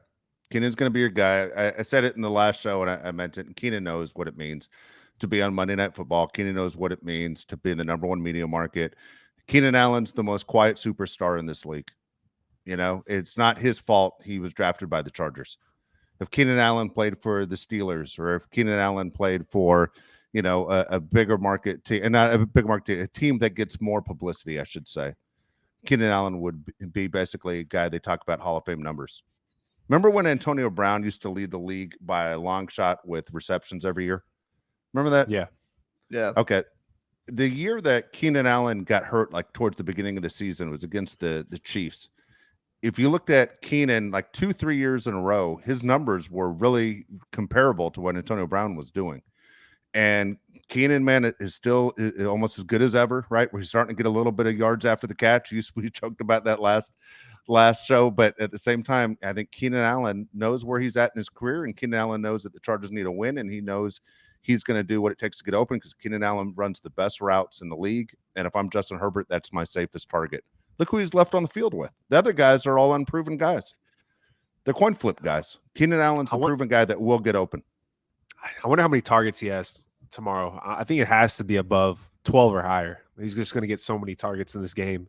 Keenan's going to be your guy. I said it in the last show, and I meant it. Keenan knows what it means to be on Monday Night Football. Keenan knows what it means to be in the number one media market. Keenan Allen's the most quiet superstar in this league. You know, it's not his fault he was drafted by the Chargers. If Keenan Allen played for the Steelers, or if Keenan Allen played for, you know, a bigger market team, and not a big market, a team that gets more publicity, I should say, Keenan Allen would be basically a guy they talk about Hall of Fame numbers. Remember when Antonio Brown used to lead the league by a long shot with receptions every year? Remember that? Yeah. Okay. The year that Keenan Allen got hurt, like towards the beginning of the season, was against the Chiefs. If you looked at Keenan like 2-3 years in a row, his numbers were really comparable to what Antonio Brown was doing. And Keenan, man, is still almost as good as ever, right? We're starting to get a little bit of yards after the catch. We joked about that last show, but at the same time, I think Keenan Allen knows where he's at in his career, and Keenan Allen knows that the Chargers need a win, and he knows he's going to do what it takes to get open because Keenan Allen runs the best routes in the league. And if I'm Justin Herbert, that's my safest target. Look who he's left on the field with. The other guys are all unproven guys. They're coin flip guys. Keenan Allen's the proven guy that will get open. I wonder how many targets he has tomorrow. I think it has to be above 12 or higher. He's just going to get so many targets in this game.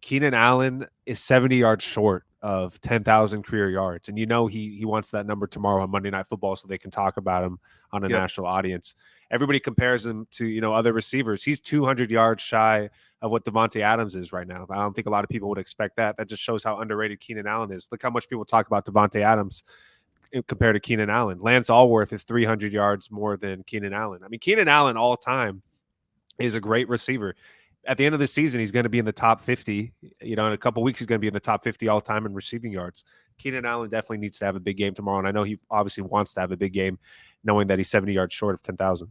Keenan Allen is 70 yards short of 10,000 career yards. And you know he wants that number tomorrow on Monday Night Football so they can talk about him on a national audience. Everybody compares him to, you know, other receivers. He's 200 yards shy of what Davante Adams is right now. I don't think a lot of people would expect that. That just shows how underrated Keenan Allen is. Look how much people talk about Davante Adams compared to Keenan Allen. Lance Allworth is 300 yards more than Keenan Allen. I mean, Keenan Allen all time is a great receiver. At the end of the season, he's going to be in the top 50. You know, in a couple of weeks, he's going to be in the top 50 all time in receiving yards. Keenan Allen definitely needs to have a big game tomorrow. And I know he obviously wants to have a big game, knowing that he's 70 yards short of 10,000.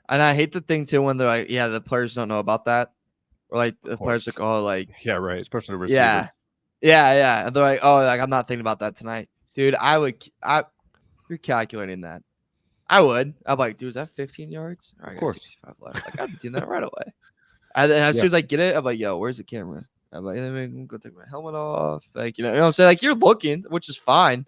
And I hate the thing too when they're like, yeah, the players don't know about that. Or like the players like, oh, like, yeah, right. Especially the receivers. Yeah. And they're like, oh, like I'm not thinking about that tonight. Dude, you're calculating that. I'm like, dude, is that 15 yards? All right, of course. 65 left. Like, I'm doing that right away. And then as soon as I get it, I'm like, yo, where's the camera? I'm like, let me go take my helmet off. Like, you know what I'm saying? Like, you're looking, which is fine.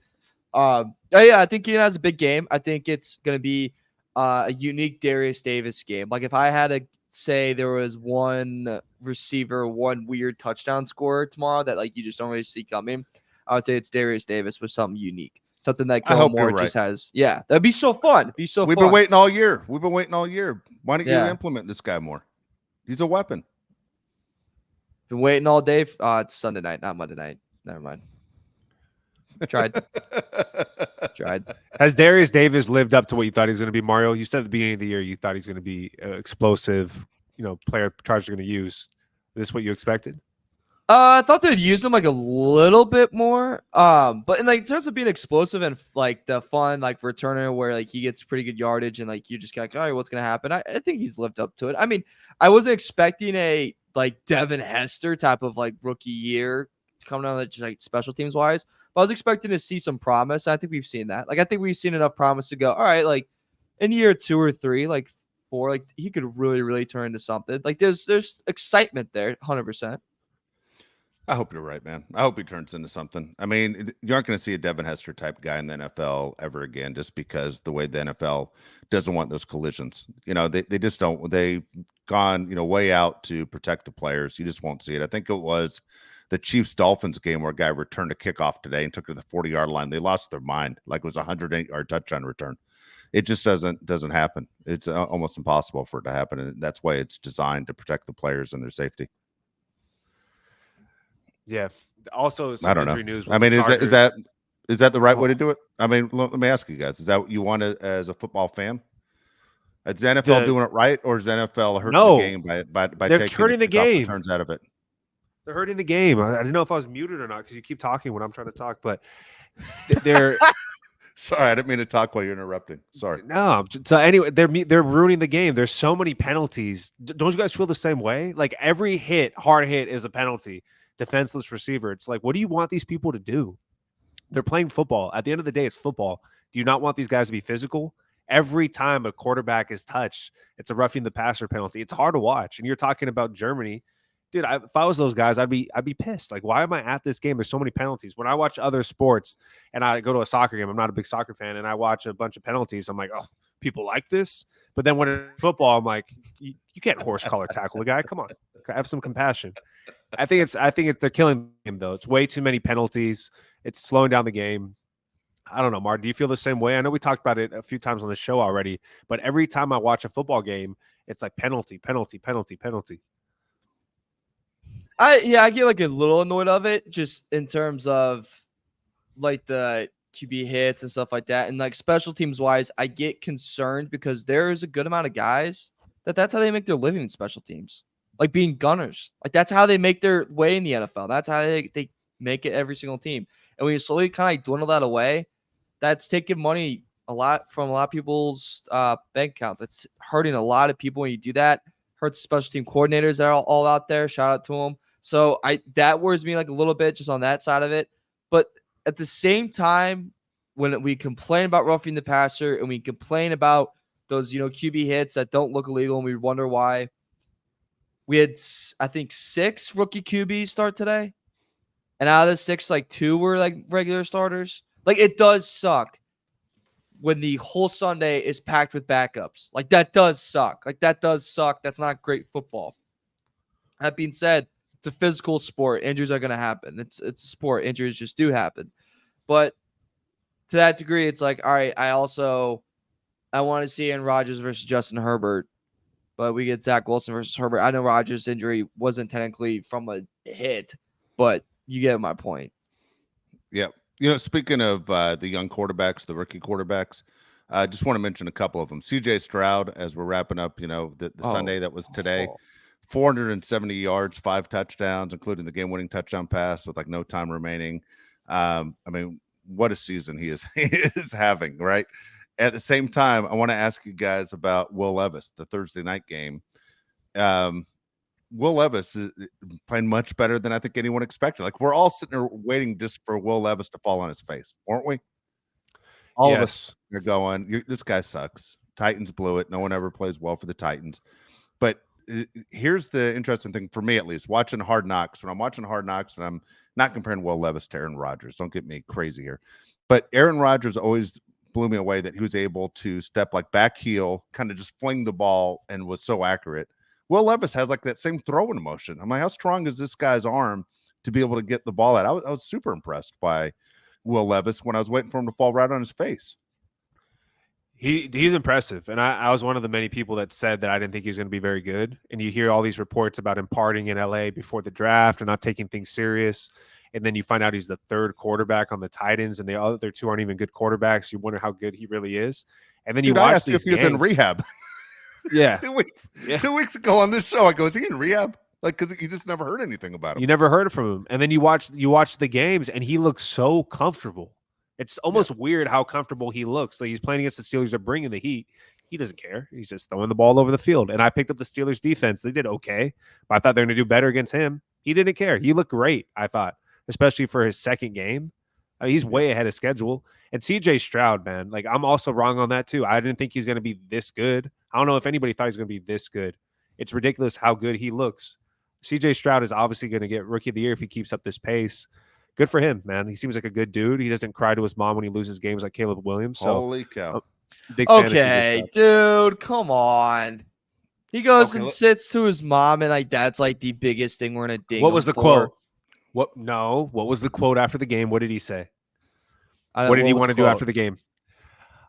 Yeah, I think Keenan has a big game. I think it's going to be a unique Darius Davis game. Like, if I had to say there was one receiver, one weird touchdown scorer tomorrow that, like, you just don't really see coming, I would say it's Darius Davis with something unique. Something that Gilmore just has. Yeah, that'd be so fun. It'd be so We've fun. been waiting all year. Why don't you implement this guy more? He's a weapon. Been waiting all day. It's Sunday night, not Monday night. Never mind. Tried. Has Darius Davis lived up to what you thought he was going to be, Mario? You said at the beginning of the year you thought he's going to be explosive, you know, player Chargers are going to use. Is this what you expected? I thought they'd use him like a little bit more. But in terms of being explosive and like the fun, like returner where like he gets pretty good yardage and like you just got, all right, what's gonna happen? I think he's lived up to it. I mean, I wasn't expecting a like Devin Hester type of like rookie year coming on just like special teams wise, but I was expecting to see some promise. I think we've seen that. Like I think we've seen enough promise to go, all right, like in year 2 or 3, like 4, like he could really, really turn into something. Like there's excitement there, 100%. I hope you're right, man. I hope he turns into something. I mean, you aren't going to see a Devin Hester type guy in the NFL ever again, just because the way the NFL doesn't want those collisions. You know, they just don't. They've gone, you know, way out to protect the players. You just won't see it. I think it was the Chiefs-Dolphins game where a guy returned a kickoff today and took it to the 40-yard line. They lost their mind, like it was a 108-yard touchdown return. It just doesn't happen. It's almost impossible for it to happen, and that's why it's designed to protect the players and their safety. Yeah. Also, I don't know. News I mean, is that the right way to do it? I mean, let me ask you guys: is that what you want as a football fan? Is the NFL doing it right, or is the NFL hurting the game by taking hurting the game returns out of it? They're hurting the game. I didn't know if I was muted or not because you keep talking when I'm trying to talk, but they're Sorry, I didn't mean to talk while you're interrupting. Sorry. No. So anyway, they're ruining the game. There's so many penalties. Don't you guys feel the same way? Like every hard hit is a penalty. Defenseless receiver. It's like, what do you want these people to do? They're playing football. At the end of the day, it's football. Do you not want these guys to be physical? Every time a quarterback is touched, it's a roughing the passer penalty. It's hard to watch. And you're talking about Germany. Dude, if I was those guys, I'd be pissed. Like, why am I at this game? There's so many penalties. When I watch other sports and I go to a soccer game, I'm not a big soccer fan, and I watch a bunch of penalties. I'm like, oh, people like this. But then when it's football, I'm like, you can't horse collar tackle the guy. Come on, have some compassion. I think they're killing him though. It's way too many penalties. It's slowing down the game. I don't know, Mark. Do you feel the same way? I know we talked about it a few times on the show already, but every time I watch a football game, it's like penalty, penalty, penalty, penalty. I get like a little annoyed of it, just in terms of like the QB hits and stuff like that, and like special teams wise, I get concerned because there is a good amount of guys that's how they make their living in special teams, like being gunners. Like that's how they make their way in the NFL. That's how they make it every single team. And when you slowly kind of dwindle that away, that's taking money a lot from a lot of people's bank accounts. It's hurting a lot of people when you do that. Hurts special team coordinators that are all out there. Shout out to them. So that worries me like a little bit just on that side of it. But at the same time, when we complain about roughing the passer and we complain about those, QB hits that don't look illegal and we wonder why, we had, I think, 6 rookie QBs start today. And out of the 6, like 2 were like regular starters. Like it does suck when the whole Sunday is packed with backups. Like that does suck. That's not great football. That being said, it's a physical sport. Injuries are going to happen. It's a sport. Injuries just do happen. But to that degree, it's like, all right, I want to see Aaron Rodgers versus Justin Herbert, but we get Zach Wilson versus Herbert. I know Rodgers' injury wasn't technically from a hit, but you get my point. Yep. Speaking of the young quarterbacks, the rookie quarterbacks, I just want to mention a couple of them. CJ Stroud, as we're wrapping up, the Sunday that was today, 470 yards, 5 touchdowns, including the game-winning touchdown pass with like no time remaining. I mean, what a season he is having, right? At the same time, I want to ask you guys about Will Levis, the Thursday night game. Will Levis is playing much better than I think anyone expected. Like we're all sitting there waiting just for Will Levis to fall on his face, weren't we? All of us are going, this guy sucks. Titans blew it. No one ever plays well for the Titans. But here's the interesting thing for me, at least, watching Hard Knocks. When I'm watching Hard Knocks, and I'm not comparing Will Levis to Aaron Rodgers. Don't get me crazy here. But Aaron Rodgers always blew me away that he was able to step like back heel, kind of just fling the ball and was so accurate. Will Levis has like that same throwing motion. I'm like, how strong is this guy's arm to be able to get the ball out? I was super impressed by Will Levis when I was waiting for him to fall right on his face. He's impressive. And I was one of the many people that said that I didn't think he was going to be very good. And you hear all these reports about him partying in LA before the draft and not taking things serious. And then you find out he's the 3rd quarterback on the Titans, and the other 2 aren't even good quarterbacks. You wonder how good he really is. And then you watch these games. He was in rehab. Yeah. 2 weeks. Yeah. 2 weeks ago on this show, I go, is he in rehab? Like, because you just never heard anything about him. You never heard from him. And then you watch the games, and he looks so comfortable. It's almost weird how comfortable he looks. Like he's playing against the Steelers. They're bringing the heat. He doesn't care. He's just throwing the ball over the field. And I picked up the Steelers defense. They did okay, but I thought they were going to do better against him. He didn't care. He looked great, I thought, especially for his second game. He's way ahead of schedule. And CJ Stroud, man, like I'm also wrong on that too. I didn't think he's going to be this good. I don't know if anybody thought he was going to be this good. It's ridiculous how good he looks. CJ Stroud is obviously going to get Rookie of the Year if he keeps up this pace. Good for him, man. He seems like a good dude. He doesn't cry to his mom when he loses games like Caleb Williams. So, holy cow. Big fan of okay, dude, come on. He goes and sits to his mom, and like that's like the biggest thing we're gonna ding. What was the quote? What was the quote after the game? What did he say? What did he want to do after the game?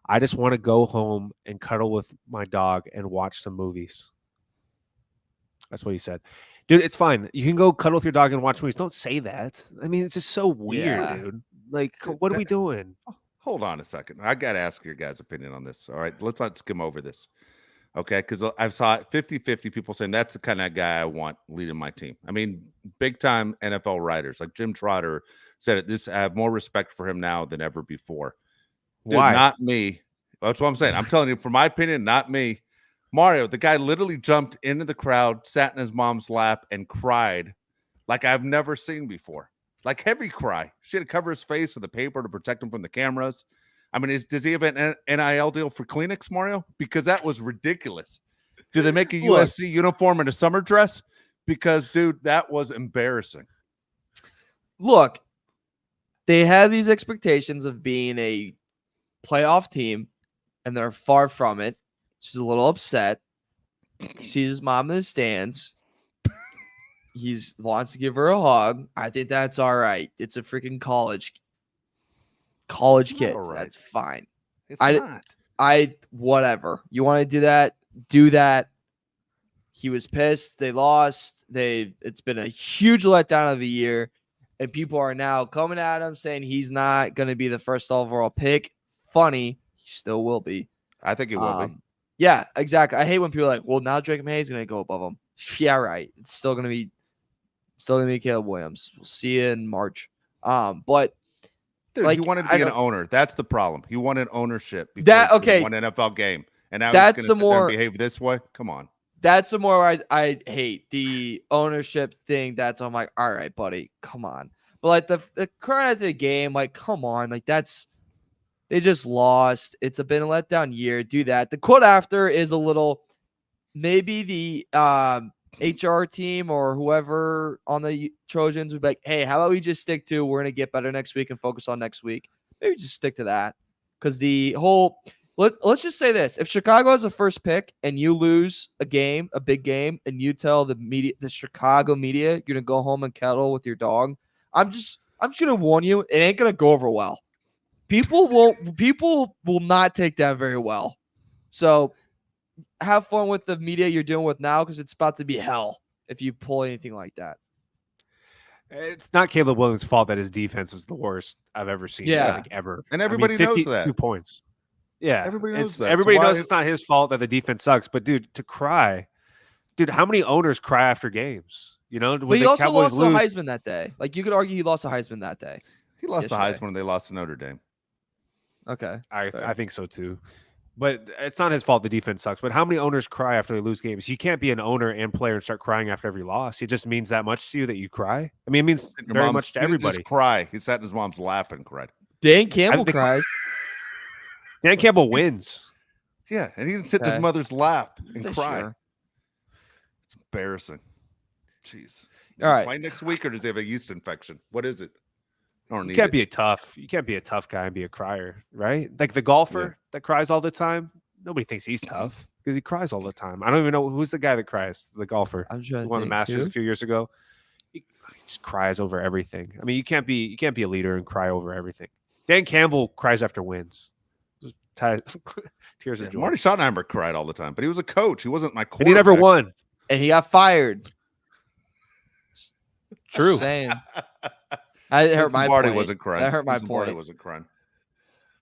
I just want to go home and cuddle with my dog and watch some movies. That's what he said. Dude, it's fine. You can go cuddle with your dog and watch movies. Don't say that. I mean, it's just so weird, dude. Like, what are we doing? Hold on a second. I got to ask your guys' opinion on this. All right, let's not skim over this. Okay, because I saw 50-50 people saying that's the kind of guy I want leading my team. I mean, big-time NFL writers like Jim Trotter said it. I have more respect for him now than ever before. Why? Not me. That's what I'm saying. I'm telling you, for my opinion, not me. Mario, the guy literally jumped into the crowd, sat in his mom's lap, and cried like I've never seen before. Like heavy cry. She had to cover his face with a paper to protect him from the cameras. I mean, does he have an NIL deal for Kleenex, Mario? Because that was ridiculous. Do they make a Look. USC uniform and a summer dress? Because, dude, that was embarrassing. Look, they have these expectations of being a playoff team, and they're far from it. She's a little upset. Sees his mom in the stands. He wants to give her a hug. I think that's all right. It's a freaking college kid. Right. That's fine. It's not. Whatever. You want to do that? Do that. He was pissed. They lost. It's been a huge letdown of the year. And people are now coming at him saying he's not going to be the first overall pick. Funny. He still will be. I think it will be. Yeah, exactly. I hate when people are like, well, now Drake May is going to go above him. Yeah, right. It's still going to be Caleb Williams. We'll see you in March. But dude, like, he wanted to be an owner. That's the problem. He wanted ownership before okay. he won an NFL game. And now That's he's the going more to behave this way. Come on. That's the more I hate the ownership thing. That's I'm like, all right, buddy, come on. But like the current of the game, like, come on, like they just lost. It's been a letdown year. Do that. The quote after is a little maybe the HR team or whoever on the Trojans would be like, hey, how about we just stick to we're gonna get better next week and focus on next week. Maybe just stick to that because the whole. Let's just say this. If Chicago has a first pick and you lose a big game, and you tell the Chicago media, you're going to go home and cuddle with your dog, I'm just going to warn you, it ain't going to go over well. People will not take that very well. So have fun with the media you're dealing with now because it's about to be hell if you pull anything like that. It's not Caleb Williams' fault that his defense is the worst I've ever seen. Yeah. Like ever. And everybody knows that. 2 points. Yeah, everybody knows that. Everybody knows it's not his fault that the defense sucks. But dude, how many owners cry after games? You know, but he also lost a Heisman that day. Like you could argue he lost a Heisman that day. He lost the Heisman when they lost to Notre Dame. Okay, I think so too. But it's not his fault the defense sucks. But how many owners cry after they lose games? You can't be an owner and player and start crying after every loss. It just means that much to you that you cry. I mean, it means very much to everybody. Just cry. He sat in his mom's lap and cried. Dan Campbell cries. Dan Campbell wins. Yeah, and he didn't sit in his mother's lap and cry. Sure. It's embarrassing. Jeez. All right. Play next week, or does he have a yeast infection? What is it? You can't be a tough guy and be a crier, right? Like the golfer that cries all the time. Nobody thinks he's tough because he cries all the time. I don't even know who's the guy that cries. The golfer who won the Masters a few years ago. He just cries over everything. I mean, you can't be a leader and cry over everything. Dan Campbell cries after wins. Tears of joy. Marty Schottenheimer cried all the time, but he was a coach. He wasn't my quarterback. And he never won. And he got fired. True. Saying. I hurt my Marty point. wasn't crying. That hurt my point. Marty wasn't crying.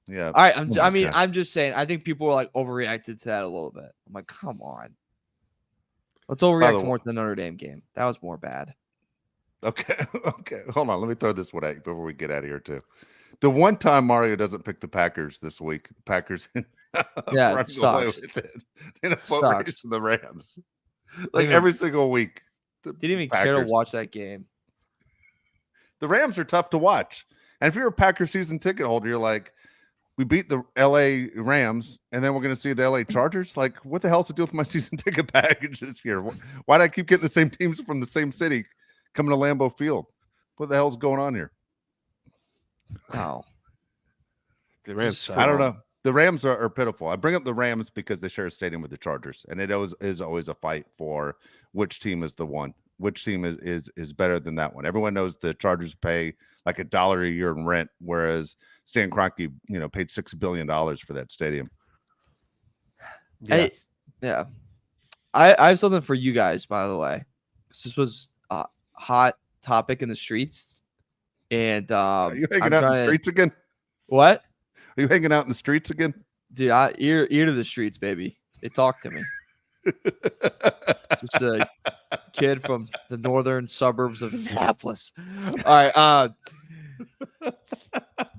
Yeah. All right. I'm just saying. I think people were like overreacted to that a little bit. I'm like, come on. Let's overreact more to the Notre Dame game. That was more bad. Okay. Okay. Hold on. Let me throw this one at you before we get out of here too. The one time Mario doesn't pick the Packers this week, the Packers it sucks. In a boat race to the Rams. Like every single week. Didn't even care to watch that game. The Rams are tough to watch. And if you're a Packer season ticket holder, you're like, we beat the LA Rams, and then we're going to see the LA Chargers. Like, what the hell's the deal with my season ticket package this year? Why do I keep getting the same teams from the same city coming to Lambeau Field? What the hell's going on here? Oh, the Rams. I don't know. The Rams are pitiful. I bring up the Rams because they share a stadium with the Chargers, and it is always a fight for which team is the one. Which team is better than that one? Everyone knows the Chargers pay like $1 a year in rent, whereas Stan Kroenke, paid $6 billion for that stadium. Yeah, I have something for you guys, by the way. This was a hot topic in the streets, and are you hanging out in the streets again? What? Are you hanging out in the streets again, dude? Ear to the streets, baby. They talk to me. Just a kid from the northern suburbs of Indianapolis. All right.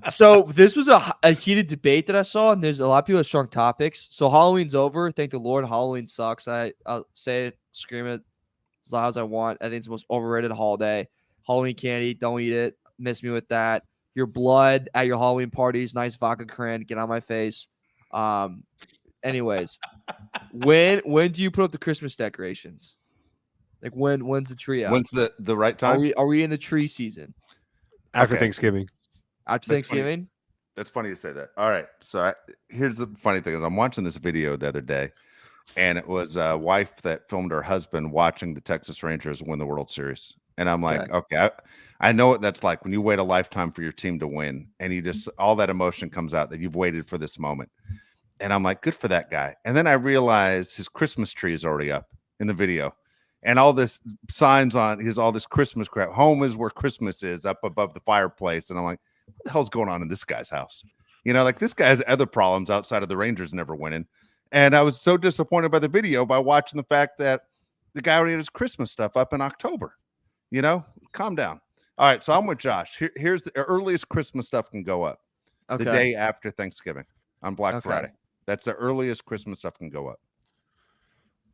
So this was a heated debate that I saw, and there's a lot of people with strong topics. So Halloween's over. Thank the Lord. Halloween sucks. I'll say it, scream it as loud as I want. I think it's the most overrated holiday. Halloween candy, don't eat it. Miss me with that. Your blood at your Halloween parties, nice vodka cran, get on my face. Anyways, when do you put up the Christmas decorations? Like when's the tree up? When's the right Are time? we in the tree season After Okay. Thanksgiving. after That's funny. Thanksgiving? That's funny you say that. All right. So here's the funny thing is I'm watching this video the other day, and it was a wife that filmed her husband watching the Texas Rangers win the World Series. And I'm like, okay, I know what that's like when you wait a lifetime for your team to win, and you just all that emotion comes out that you've waited for this moment. And I'm like, good for that guy. And then I realized his Christmas tree is already up in the video. And all this signs on his all this Christmas crap. Home is where Christmas is, up above the fireplace. And I'm like, what the hell's going on in this guy's house? You know, like this guy has other problems outside of the Rangers never winning. And I was so disappointed by the video by watching the fact that the guy already had his Christmas stuff up in October. You know, calm down. All right, so I'm with Josh. Here's the earliest Christmas stuff can go up Okay. the day after Thanksgiving on Black Okay. Friday. That's the earliest Christmas stuff can go up.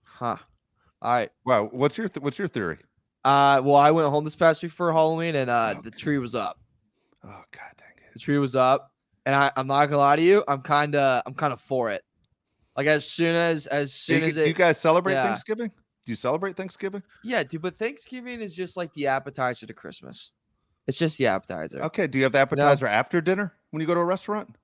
Huh. All right. Wow, what's your theory? Well, I went home this past week for Halloween, and the tree was up. Oh god dang The it! tree was up, and I'm not gonna lie to you. I'm kind of for it. Like as soon as Do you guys celebrate yeah. Thanksgiving? Do you celebrate Thanksgiving? Yeah, dude. But Thanksgiving is just like the appetizer to Christmas. It's just the appetizer. Okay. Do you have the appetizer after dinner when you go to a restaurant?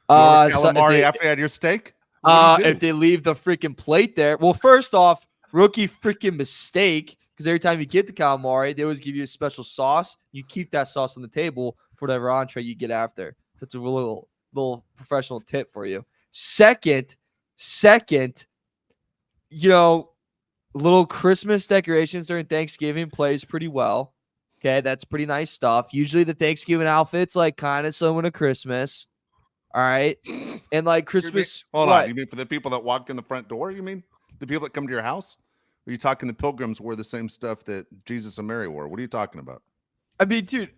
So Calamari after you had your steak? What do you do? if they leave the freaking plate there, well, first off, rookie freaking mistake. Because every time you get the calamari, they always give you a special sauce. You keep that sauce on the table for whatever entree you get after. That's a little professional tip for you. Second, you know, little Christmas decorations during Thanksgiving plays pretty well. Okay, that's pretty nice stuff. Usually the Thanksgiving outfits like kind of similar to Christmas. All right, and like Christmas. Hold what? on. You mean for the people that walk in the front door? You mean the people that come to your house? Are you talking the pilgrims wore the same stuff that Jesus and Mary wore? What are you talking about? I mean, dude,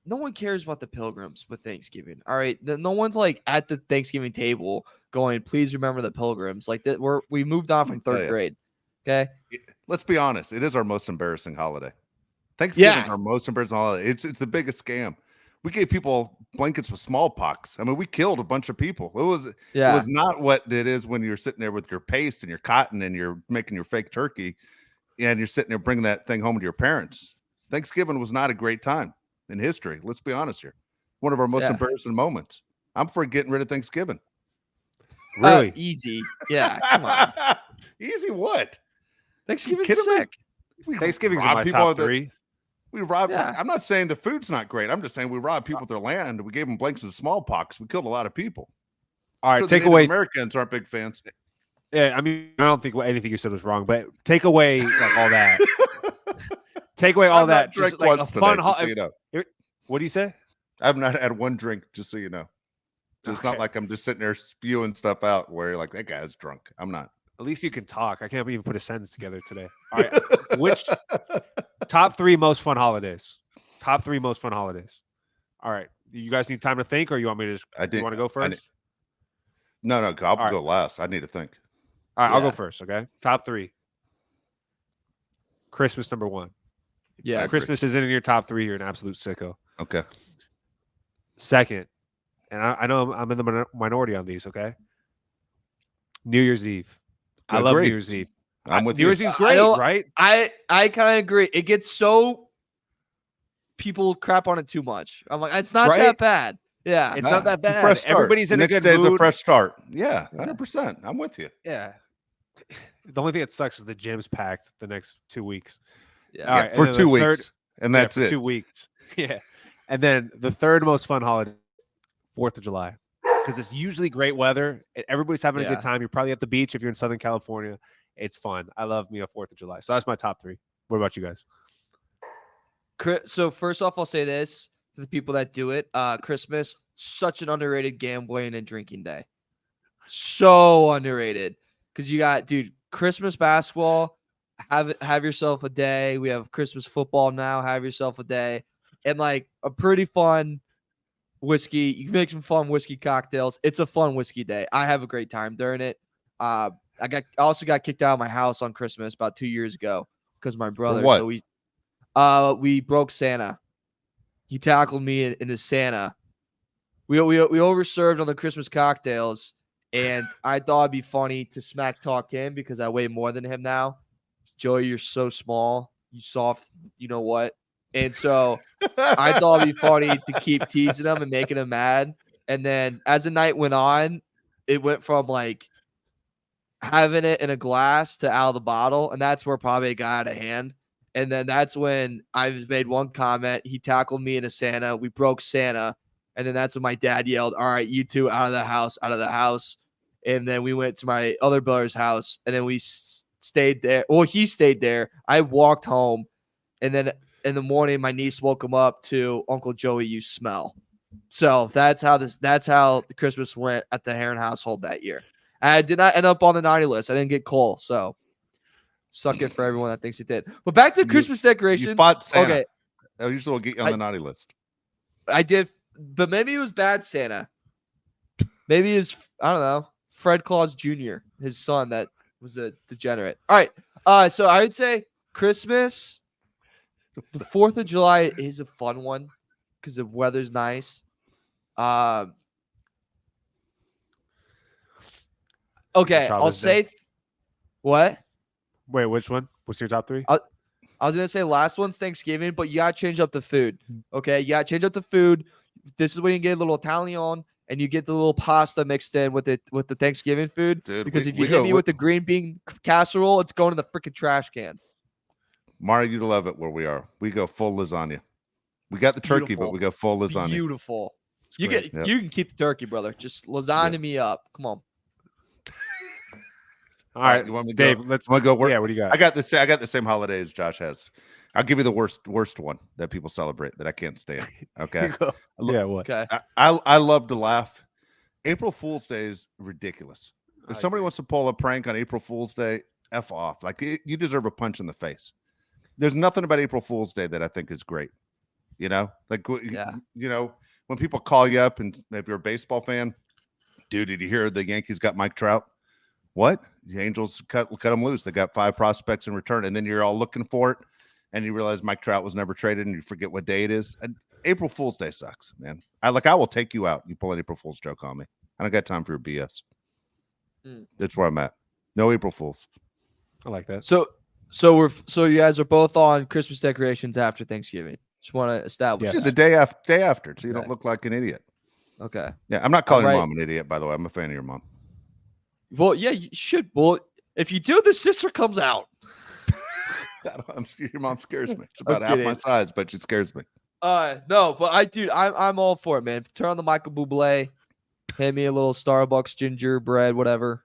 no one cares about the pilgrims with Thanksgiving. All right, no one's like at the Thanksgiving table going, "Please remember the pilgrims." Like that, we moved on from third grade. Okay, Let's be honest. It is our most embarrassing holiday. Thanksgiving is our most embarrassing holiday. It's the biggest scam. We gave people blankets with smallpox. I mean, we killed a bunch of people. It was not what it is when you're sitting there with your paste and your cotton and you're making your fake turkey and you're sitting there bringing that thing home to your parents. Thanksgiving was not a great time in history. Let's be honest here. One of our most embarrassing moments. I'm for getting rid of Thanksgiving. Really? Easy. Yeah, come on. Easy what? Thanksgiving's sick. Thanksgiving's in my top three. We robbed. Yeah. I'm not saying the food's not great. I'm just saying we robbed people of their land. We gave them blankets with smallpox. We killed a lot of people. All right, So take the Native away. Americans aren't big fans. Yeah, I mean, I don't think anything you said was wrong, but take away like all that. Take away all I've that. not drank Just like a once fun. tonight, just so you know. What do you say? I've not had one drink, just so you know. So it's not Okay. like I'm just sitting there spewing stuff out where you're like, that guy's drunk. I'm not. At least you can talk. I can't even put a sentence together today. All right, which top three most fun holidays? Top three most fun holidays. All right, you guys need time to think, or you want me to just? You want to go first? No, I'll right. go last. I need to think. All right, I'll go first. Okay, top three. Christmas number one. Yeah, I agree. Christmas isn't in your top three. You're an absolute sicko. Okay. Second, and I know I'm in the minority on these. Okay. New Year's Eve. I love New Agreed. Year's Eve. I'm with New you. Year's Eve's great, right? I kind of agree. It gets so people crap on it too much. I'm like, it's not that bad. Yeah, It's not that It's a bad. fresh start. Everybody's in a Next good day's mood. a fresh start. Yeah, 100%. I'm with you. Yeah. The only thing that sucks is the gym's packed the next 2 weeks. yeah. All right, and for then 2 the weeks. And Yeah, that's for it. 2 weeks. Yeah. And then the third most fun holiday, 4th of July. Because it's usually great weather. Everybody's having a Yeah. good time. You're probably at the beach if you're in Southern California. It's fun. I love me a 4th of July. So that's my top three. What about you guys? So first off, I'll say this to the people that do it. Christmas, such an underrated gambling and drinking day. So underrated. Because you got, dude, Christmas basketball, have yourself a day. We have Christmas football now, have yourself a day. And like a pretty fun whiskey. You can make some fun whiskey cocktails. It's a fun whiskey day. I have a great time during it. I also got kicked out of my house on Christmas about 2 years ago because my brother. what? So we broke Santa. He tackled me in his Santa. We overserved on the Christmas cocktails, and I thought it'd be funny to smack talk him because I weigh more than him now. Joey, you're so small. You soft. You know what? And so I thought it'd be funny to keep teasing him and making him mad. And then as the night went on, it went from like having it in a glass to out of the bottle. And that's where probably it got out of hand. And then that's when I made one comment. He tackled me in a Santa. We broke Santa. And then that's when my dad yelled, "All right, you two out of the house, out of the house." And then we went to my other brother's house. And then we stayed there. Well, he stayed there. I walked home. And then in the morning, my niece woke him up to, "Uncle Joey, you smell." So that's how the Christmas went at the Heron household that year. And I did not end up on the naughty list. I didn't get coal. So suck it for everyone that thinks it did. But back to Christmas decorations. You fought Santa. Okay. I usually will get you on the naughty list. I did, but maybe it was bad Santa. Maybe it's, I don't know, Fred Claus Jr., his son that was a degenerate. All right. So I would say Christmas. The 4th of July is a fun one because the weather's nice. Okay, I'll say what? Wait, which one? What's your top 3? I was gonna say last one's Thanksgiving, but you gotta change up the food. Okay, you gotta change up the food. This is when you get a little Italian and you get the little pasta mixed in with the Thanksgiving food. Dude, because if you hit me with the green bean casserole, it's going in the freaking trash can. Mario, you'd love it where we are. We go full lasagna. We got the turkey, Beautiful. but we go full lasagna. Beautiful. You great. can keep the turkey, brother. Just lasagna me up. Come on. All right, you want me to Dave. go? Let's go. Work? Yeah, what do you got? I got the same holiday as Josh has. I'll give you the worst one that people celebrate that I can't stand. Okay. Yeah, what? Okay. I love to laugh. April Fool's Day is ridiculous. If I somebody agree. wants to pull a prank on April Fool's Day, F off. Like you deserve a punch in the face. There's nothing about April Fool's Day that I think is great. You know, like you know, when people call you up and if you're a baseball fan, dude, did you hear the Yankees got Mike Trout? What? The Angels cut them loose. They got 5 prospects in return, and then you're all looking for it, and you realize Mike Trout was never traded, and you forget what day it is. And April Fool's Day sucks, man. I will take you out. You pull an April Fool's joke on me. I don't got time for your BS. That's where I'm at. No April Fools. I like that. So you guys are both on Christmas decorations after Thanksgiving. Just want to establish Just that. the day after, so you don't look like an idiot. Okay. Yeah, I'm not calling Right. your mom an idiot, by the way. I'm a fan of your mom. Well, yeah, you should. Well, if you do, the sister comes out. Your mom scares me. She's about I'm half my kidding. size, but she scares me. No, but I'm all for it, man. Turn on the Michael Bublé, hand me a little Starbucks gingerbread, whatever.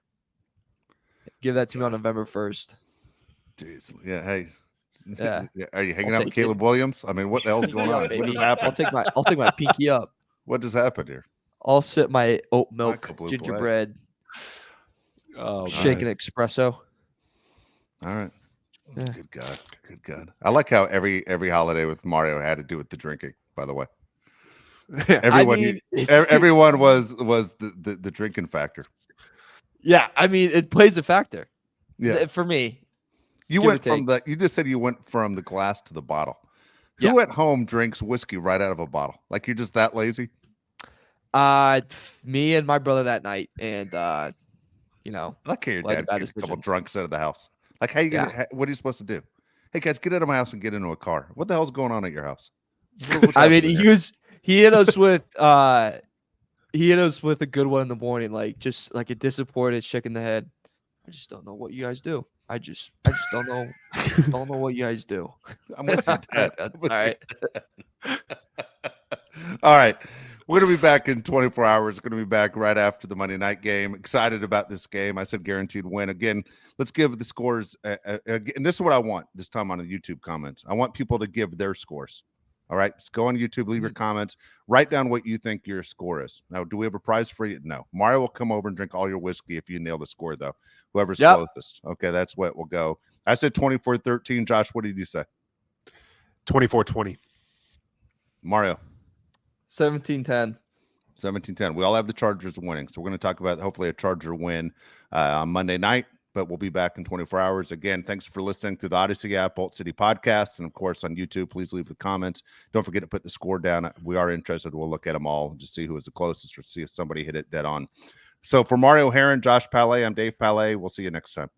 Give that to me on November 1st. Jeez. Yeah. Hey. Yeah. Are you hanging I'll out with take it. Caleb Williams? I mean, what the hell's going Yeah, on? What baby. just happened? I'll take my pinky up. What just happened here? I'll sip my oat milk Michael Bublé. gingerbread, Oh, shaken espresso. All right. Yeah. Good God. Good God. I like how every holiday with Mario had to do with the drinking, by the way. Everyone everyone was the drinking factor. Yeah, I mean, it plays a factor. Yeah. For me. You give or went from you just said you went from the glass to the bottle. Yeah. Who at home drinks whiskey right out of a bottle? Like you're just that lazy? Me and my brother that night, and you know, I like how your Like dad bad keeps a couple decisions. drunks out of the house. Like how you gonna, what are you supposed to do? Hey guys, get out of my house and get into a car. What the hell's going on at your house? What's I mean, happening here? he hit us with a good one in the morning, like just like a disappointed shake in the head. I just don't know what you guys do. I just don't know what you guys do. I'm with you, Dad. All right. All right. We're going to be back in 24 hours. Going to be back right after the Monday night game. Excited about this game. I said guaranteed win. Again, let's give the scores. And this is what I want this time on the YouTube comments. I want people to give their scores. All right. Just go on YouTube, leave your comments, write down what you think your score is. Now, do we have a prize for you? No. Mario will come over and drink all your whiskey if you nail the score, though. Whoever's closest. Okay. That's what will go. I said 24-13. Josh, what did you say? 24-20. Mario. 17-10. 17-10. We all have the Chargers winning. So we're going to talk about hopefully a Charger win on Monday night, but we'll be back in 24 hours. Again, thanks for listening to the Odyssey app, Bolt City Podcast, and of course on YouTube. Please leave the comments. Don't forget to put the score down. We are interested. We'll look at them all, just see who was the closest or see if somebody hit it dead on. So for Mario Heron, Josh Palais, I'm Dave Palais. We'll see you next time.